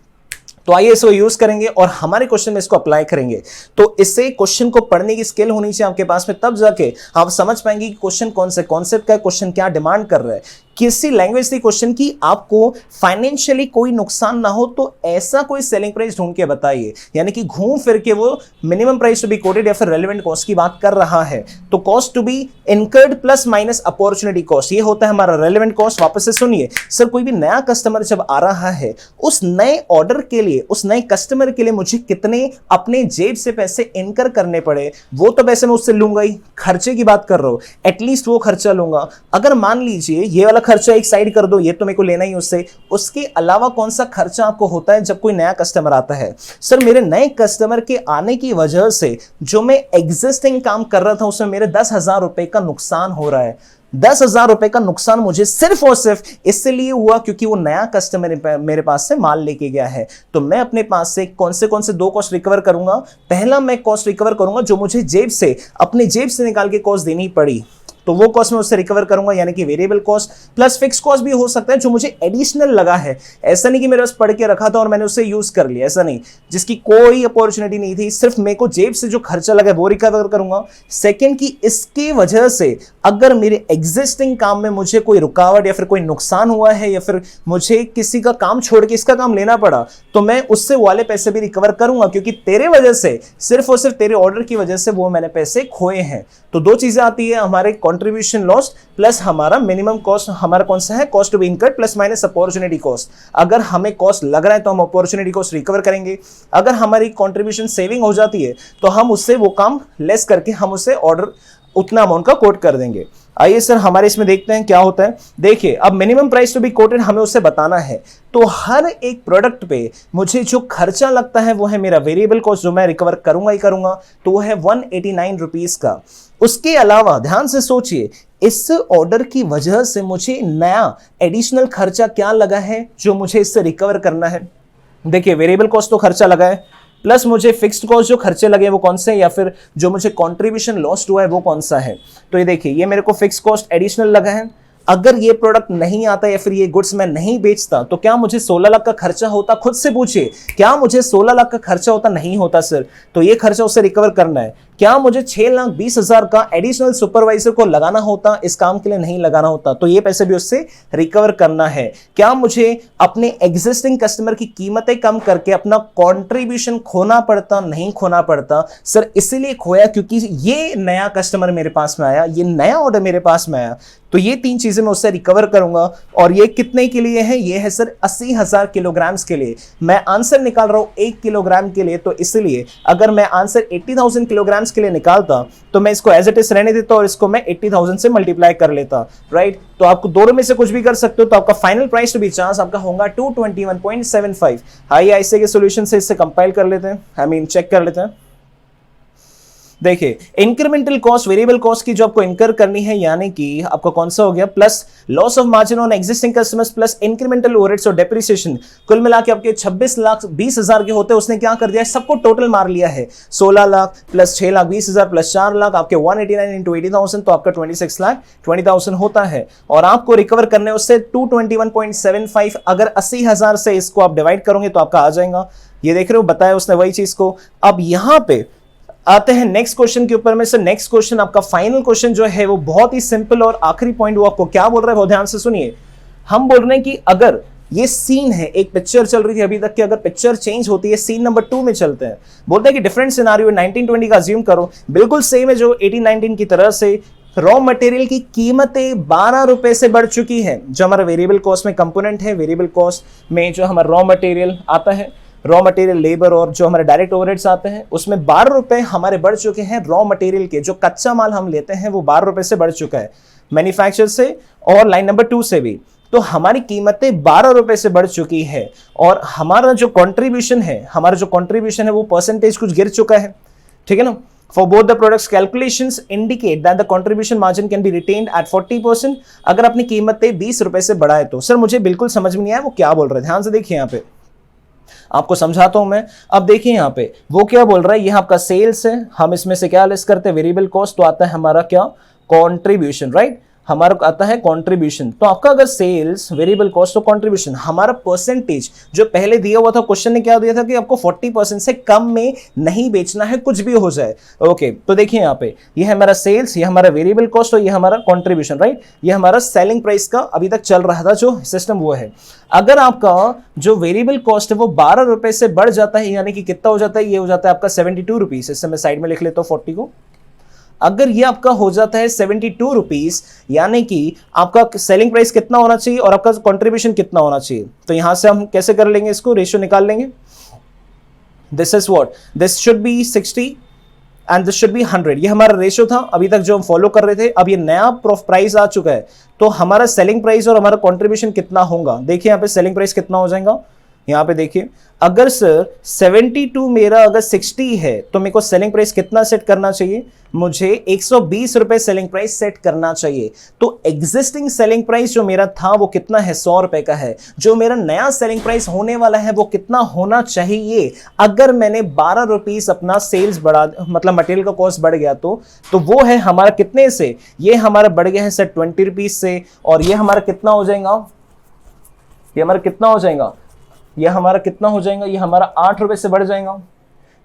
तो आइए इसको यूज करेंगे और हमारे क्वेश्चन में इसको अप्लाई करेंगे। तो इससे क्वेश्चन को पढ़ने की स्किल होनी चाहिए आपके पास में, तब जाके आप समझ पाएंगे कि क्वेश्चन कौन से कॉन्सेप्ट का है, क्वेश्चन क्या डिमांड कर रहा है, किसी लैंग्वेज से क्वेश्चन की आपको फाइनेंशियली कोई नुकसान ना हो, तो ऐसा कोई सेलिंग प्राइस ढूंढ के बताइए। यानी कि घूम फिर के वो minimum price to be quoted या फिर रेलेवेंट कॉस्ट की बात कर रहा है। तो cost to be incurred plus minus opportunity cost, ये होता है हमारा रेलेवेंट कॉस्ट। वापस से सुनिए सर, कोई भी नया कस्टमर जब आ रहा है, उस नए ऑर्डर के लिए, उस नए कस्टमर के लिए मुझे कितने अपने जेब से पैसे इनकर करने पड़े, वो तो पैसे मैं उससे लूंगा ही। खर्चे की बात कर रहा हूं, एटलीस्ट वो खर्चा लूंगा। अगर मान लीजिए ये वाला खर्चा एक साइड कर दो, ये तो मेरे को लेना ही उससे, उसके अलावा कौन सा खर्चा आपको होता है जब कोई नया कस्टमर आता है। सर मेरे नए कस्टमर के आने की वजह से जो मैं एग्जिस्टिंग काम कर रहा था उसमें मेरे 10,000 रुपए का नुकसान हो रहा है। 10,000 रुपए का नुकसान मुझे सिर्फ और सिर्फ इसलिए हुआ क्योंकि वो नया कस्टमर मेरे पास से माल लेके गया है। तो मैं अपने पास से कौन से दो कॉस्ट रिकवर करूंगा। पहला मैं कॉस्ट रिकवर करूंगा जो मुझे जेब से, अपने जेब से निकाल के कॉस्ट देनी पड़ी। तो वो कॉस्ट मैं उससे रिकवर करूंगा, यानी कि variable cost plus fix cost भी हो सकता है जो मुझे एडिशनल लगा है। ऐसा नहीं कि मेरे पास पढ़ के रखा था और मैंने उससे यूज कर लिया, ऐसा नहीं, जिसकी कोई अपॉर्चुनिटी नहीं थी, सिर्फ मेरे को जेब से जो खर्चा लगा वो रिकवर करूंगा। सेकंड की इसकी वजह से अगर मेरे एग्जिस्टिंग काम में मुझे कोई रुकावट या फिर कोई नुकसान हुआ है या फिर मुझे किसी का काम छोड़ के इसका काम लेना पड़ा, तो मैं उससे वाले पैसे भी रिकवर करूंगा, क्योंकि तेरे वजह से, सिर्फ और सिर्फ तेरे ऑर्डर की वजह से वो मैंने पैसे खोए हैं। तो दो चीजें आती है, हमारे कंट्रीब्यूशन लॉस प्लस हमारा मिनिमम कॉस्ट, हमारा कौन सा है, cost to be incurred plus minus opportunity cost. अगर हमें कॉस्ट लग रहा है तो हम अपॉर्चुनिटी कॉस्ट रिकवर करेंगे, अगर हमारी कंट्रीब्यूशन सेविंग हो जाती है तो हम उससे वो काम लेस करके हम उससे ऑर्डर उतना अमाउंट का कोट कर देंगे। आइए सर हमारे इसमें देखते हैं क्या होता है। देखिए अब minimum price to be quoted हमें उससे बताना है, तो हर एक प्रोडक्ट पे मुझे जो खर्चा लगता है वो है मेरा वेरिएबल कॉस्ट, जो मैं रिकवर करूंगा ही करूंगा, तो वो है 189 रुपीज का। उसके अलावा ध्यान से सोचिए, इस ऑर्डर की वजह से मुझे नया एडिशनल खर्चा क्या लगा है जो मुझे इससे रिकवर करना है। देखिए वेरिएबल कॉस्ट तो खर्चा लगा है, प्लस मुझे फिक्स्ड कॉस्ट जो खर्चे लगे वो कौन से हैं, या फिर जो मुझे कंट्रीब्यूशन लॉस्ट हुआ है वो कौन सा है। तो ये देखिए ये मेरे को फिक्स कॉस्ट एडिशनल लगा है। अगर ये प्रोडक्ट नहीं आता या फिर ये गुड्स मैं नहीं बेचता तो क्या मुझे 16 लाख का खर्चा होता, खुद से पूछिए, क्या मुझे 16 लाख का खर्चा होता? नहीं होता सर। तो ये खर्चा उससे रिकवर करना है। क्या मुझे 6,20,000 का एडिशनल सुपरवाइजर को लगाना होता, इस काम के लिए नहीं लगाना होता, तो ये पैसे भी उससे रिकवर करना है। क्या मुझे अपने एग्जिस्टिंग कस्टमर की कीमतें कम करके अपना कंट्रीब्यूशन खोना पड़ता? नहीं खोना पड़ता सर। इसलिए खोया क्योंकि ये नया कस्टमर मेरे पास में आया, ये नया ऑर्डर मेरे पास में आया, तो ये तीन चीजें मैं उससे रिकवर करूंगा। और ये कितने के लिए है? ये है सर 80,000 किलोग्राम्स के लिए। मैं आंसर निकाल रहा हूं 1 किलोग्राम के लिए, तो इसलिए अगर मैं आंसर 80,000 किलोग्राम्स के लिए निकालता तो मैं इसको एज इट इज रहने देता और इसको मैं 80,000 से मल्टीप्लाई कर लेता, राइट। तो आपको दोनों में से कुछ भी कर सकते हो। तो आपका final price to be chance आपका होगा 221.75। आइए ऐसे के सॉल्यूशन से इससे कंपाइल कर लेते हैं, चेक कर लेते हैं। देखिए इंक्रीमेंटल कॉस्ट, वेरिएबल कॉस्ट की जो आपको इनकर करनी है, यानी कि आपका कौन सा हो गया, plus loss of margin on existing customers plus incremental overheads और डेप्रिसिएशन, कुल मिला के आपके 26,20,000 के होते हैं। उसने क्या कर दिया है, सबको टोटल मार लिया है। 16 लाख प्लस 6,20,000 प्लस 4 लाख, आपके 189 इंटू 80,000, तो आपका 26,20,000 होता है। और आपको रिकवर करने उससे 221.75। अगर 80,000 से इसको आप डिवाइड करोगे तो आपका आ जाएगा। ये देख रहे हो, बताया उसने वही चीज को। अब यहां पे आते हैं नेक्स्ट क्वेश्चन के ऊपर में। से नेक्स्ट क्वेश्चन आपका फाइनल क्वेश्चन जो है वो बहुत ही सिंपल और आखिरी पॉइंट वो आपको क्या बोल रहा है वो ध्यान से सुनिए। हम बोल रहे हैं कि अगर ये सीन है, एक पिक्चर चल रही थी अभी तक की, अगर पिक्चर चेंज होती है, सीन नंबर 2 में चलते हैं। बोलते हैं कि डिफरेंट सिनेरियो 1920 का अज्यूम करो, बिल्कुल सेम है जो 1819 की तरह से। रॉ मटेरियल की कीमतें 12 रुपए से बढ़ चुकी है। जो हमारा वेरिएबल कॉस्ट में कंपोनेंट है, वेरिएबल कॉस्ट में जो हमारा रॉ मटेरियल आता है, रॉ मटेरियल, लेबर और जो हमारे डायरेक्ट ओवरहेड्स आते हैं, उसमें 12 रुपए हमारे बढ़ चुके हैं। रॉ मटेरियल के जो कच्चा माल हम लेते हैं वो 12 रुपए से बढ़ चुका है, मैन्युफैक्चर से और लाइन नंबर 2 से भी। तो हमारी कीमतें 12 रुपए से बढ़ चुकी है और हमारा जो कंट्रीब्यूशन है, वो परसेंटेज कुछ गिर चुका है, ठीक है ना। For both the products, calculations indicate that the contribution margin can be retained at 40%। अगर अपनी कीमतें 20 रुपए से बढ़ाए तो सर मुझे बिल्कुल समझ में नहीं आया वो क्या बोल रहे हैं। ध्यान से देखिए, यहाँ पे आपको समझाता हूं मैं। अब देखिए यहाँ पे वो क्या बोल रहा है, यह आपका सेल्स है, हम इसमें से क्या लेस करते हैं, वेरिएबल कॉस्ट, तो आता है हमारा क्या, कंट्रीब्यूशन, राइट। हमारा आता है कंट्रीब्यूशन। तो आपका अगर सेल्स, वेरिएबल कॉस्ट, तो कंट्रीब्यूशन, हमारा परसेंटेज जो पहले दिया हुआ था, क्वेश्चन ने क्या दिया था कि आपको 40% से कम में नहीं बेचना है, कुछ भी हो जाए। ओके, तो देखिए यहाँ पे ये है हमारा सेल्स, ये हमारा वेरिएबल कॉस्ट और ये हमारा कंट्रीब्यूशन, राइट। ये हमारा सेलिंग प्राइस का अभी तक चल रहा था जो सिस्टम वो है। अगर आपका जो वेरिएबल कॉस्ट है वो 12 रुपए से बढ़ जाता है, यानी कि कितना हो जाता है, ये हो जाता है आपका 72 रुपीज। इससे मैं साइड में लिख लेता हूँ 40 को। अगर ये आपका हो जाता है 72 रुपीज, यानी कि आपका सेलिंग प्राइस कितना होना चाहिए और आपका कंट्रीब्यूशन कितना होना चाहिए। तो यहां से हम कैसे कर लेंगे, इसको रेशियो निकाल लेंगे। This is what, this should be 60 and this should be 100। ये हमारा रेशियो था अभी तक जो हम फॉलो कर रहे थे। अब ये नया प्राइस आ चुका है, तो हमारा सेलिंग प्राइस और हमारा कंट्रीब्यूशन कितना होगा। देखिए यहाँ पे सेलिंग प्राइस कितना हो जाएगा, यहाँ पे देखिए, अगर सर 72 मेरा अगर 60 है तो मेरे को सेलिंग प्राइस कितना सेट करना चाहिए, मुझे 120 रुपए सेलिंग प्राइस सेट करना चाहिए। तो एग्जिस्टिंग सेलिंग प्राइस जो मेरा था वो कितना है, 100 रुपए का है। जो मेरा नया सेलिंग प्राइस होने वाला है वो कितना होना चाहिए, अगर मैंने 12 रुपीस अपना सेल्स बढ़ा, मतलब मटेरियल का कॉस्ट बढ़ गया तो वो है हमारा कितने से, ये हमारा बढ़ गया है सर 20 रुपीस से, और ये हमारा कितना हो जाएगा, ये हमारा कितना हो जाएगा, ये हमारा कितना हो जाएगा, ये हमारा 8 रुपए से बढ़ जाएगा,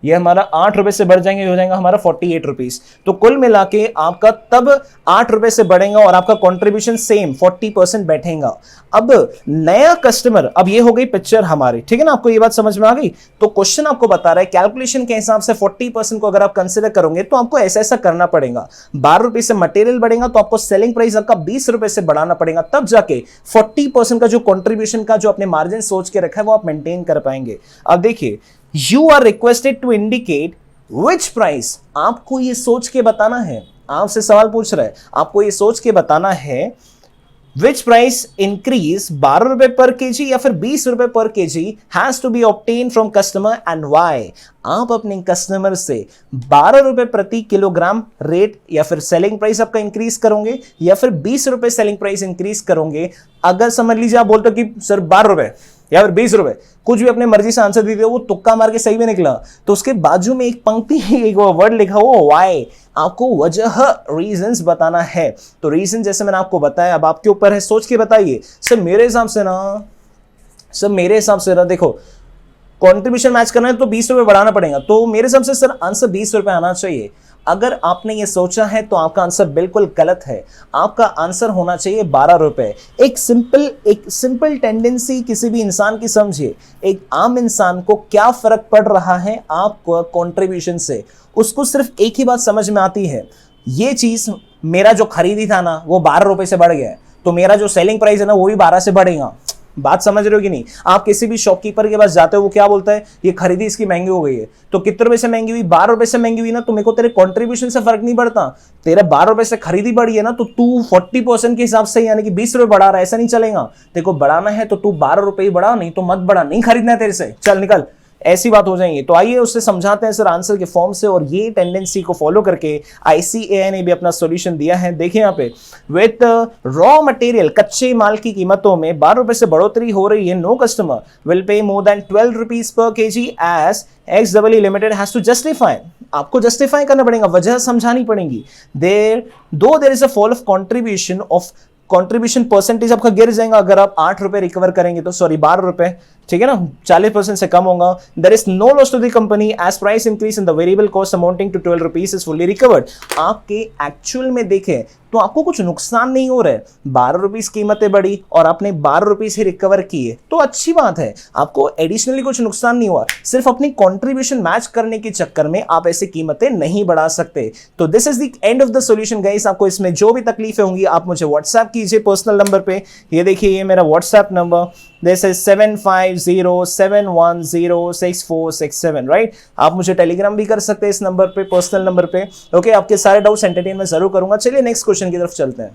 ये हमारा 8 रुपए से बढ़ जाएंगे, हो जाएगा हमारा 48 रुपीस। तो कुल मिला के आपका तब 8 रुपए से बढ़ेगा और आपका कंट्रीब्यूशन सेम 40% बैठेगा। अब नया कस्टमर, अब ये हो गई पिक्चर हमारी, ठीक है ना, आपको ये बात समझ में आ गई। तो क्वेश्चन आपको बता रहा है कैलकुलेशन के हिसाब से 40% को अगर आप कंसिडर करोगे तो आपको ऐसा ऐसा करना पड़ेगा। 12 रुपए से मटेरियल बढ़ेगा तो आपको सेलिंग प्राइस आपका 20 रुपए से बढ़ाना पड़ेगा, तब जाके 40% का जो कंट्रीब्यूशन का जो अपने मार्जिन सोच के रखा है वो आप मेंटेन कर पाएंगे। अब देखिए, You are requested to indicate which price, आपको ये सोच के बताना है, आपसे सवाल पूछ रहा है, आपको ये सोच के बताना है which price increase 12 रुपए पर केजी या फिर 20 रुपए पर KG has to be obtained from customer and why। आप अपने कस्टमर से 12 रुपए प्रति किलोग्राम रेट या फिर सेलिंग प्राइस आपका इंक्रीज करोगे या फिर 20 रुपए सेलिंग प्राइस इंक्रीज करोगे। अगर समझ लीजिए आप बोलते हो कि सर 12 रुपए या फिर 20 रुपए, कुछ भी अपने मर्जी से आंसर दीजिए, वो तुक्का मार के सही में निकला, तो उसके बाजू में एक पंक्ति एक वर्ड लिखा हुआ वाई, आपको वजह रीजंस बताना है। तो रीजन जैसे मैंने आपको बताया, अब आपके ऊपर है, सोच के बताइए। सर मेरे हिसाब से ना देखो, कंट्रीब्यूशन मैच करना है तो 20 रुपए बढ़ाना पड़ेगा, तो मेरे हिसाब से सर आंसर 20 रुपए आना चाहिए। अगर आपने ये सोचा है तो आपका आंसर बिल्कुल गलत है, आपका आंसर होना चाहिए 12 रुपए। एक सिंपल टेंडेंसी किसी भी इंसान की समझिए, एक आम इंसान को क्या फर्क पड़ रहा है आपको कंट्रीब्यूशन से, उसको सिर्फ एक ही बात समझ में आती है, ये चीज मेरा जो खरीदी था ना वो 12 रुपए से बढ़ गया है, तो मेरा जो सेलिंग प्राइस है ना वो भी 12 से बढ़ेगा। बात समझ रहे हो कि नहीं। आप किसी भी शॉपकीपर के पास जाते हो, वो क्या बोलता है, ये खरीदी इसकी महंगी हो गई है, तो कितने रुपए से महंगी हुई, 12 रुपए से महंगी हुई ना, तो मेरे को तेरे कंट्रीब्यूशन से फर्क नहीं पड़ता, तेरा 12 रुपए से खरीदी बढ़ी है ना, तो तू 40% के हिसाब से यानी कि 20 रुपए बढ़ा रहा है, ऐसा नहीं चलेगा। तेरे को बढ़ाना है तो तू 12 रुपए ही बढ़ा, नहीं तो मत बढ़ा, नहीं खरीदना है तेरे से, चल निकल, ऐसी बात हो जाएंगी। तो आइए उससे समझाते हैं सर आंसर के फॉर्म से, और ये टेंडेंसी को फॉलो करके ICAI ने भी अपना सॉल्यूशन दिया है। देखिए यहाँ पे, विथ रॉ मटेरियल, कच्चे माल की कीमतों में 12 रुपए से बढ़ोतरी हो रही है, no customer will pay more than 12 rupees per KG as XEE limited has to justify. आपको जस्टिफाई करना पड़ेगा, वजह समझानी पड़ेगी। There is a fall of contribution percentage आपका गिर जाएगा अगर आप 8 रुपए रिकवर करेंगे तो, सॉरी 12 रुपए, ठीक है ना, 40% से कम होगा। There is no loss to the company as price increase in the variable cost amounting to 12 rupees is fully recovered. आपके एक्चुअल में देखें तो आपको कुछ नुकसान नहीं हो रहा है, 12 रुपीज कीमतें बढ़ी और आपने 12 रुपीज ही रिकवर किए तो अच्छी बात है, आपको एडिशनली कुछ नुकसान नहीं हुआ। सिर्फ अपनी कंट्रीब्यूशन मैच करने के चक्कर में आप ऐसी कीमतें नहीं बढ़ा सकते। तो this is the end of the solution guys. आपको इसमें जो भी तकलीफें होंगी आप मुझे व्हाट्सएप कीजिए पर्सनल नंबर पे। ये देखिए, ये मेरा WhatsApp number, this is 7507106467, right. आप मुझे टेलीग्राम भी कर सकते हैं इस नंबर पे, पर्सनल नंबर पे, ओके। आपके सारे डाउट्स एंटरटेन में जरूर करूंगा। चलिए नेक्स्ट क्वेश्चन की तरफ चलते हैं।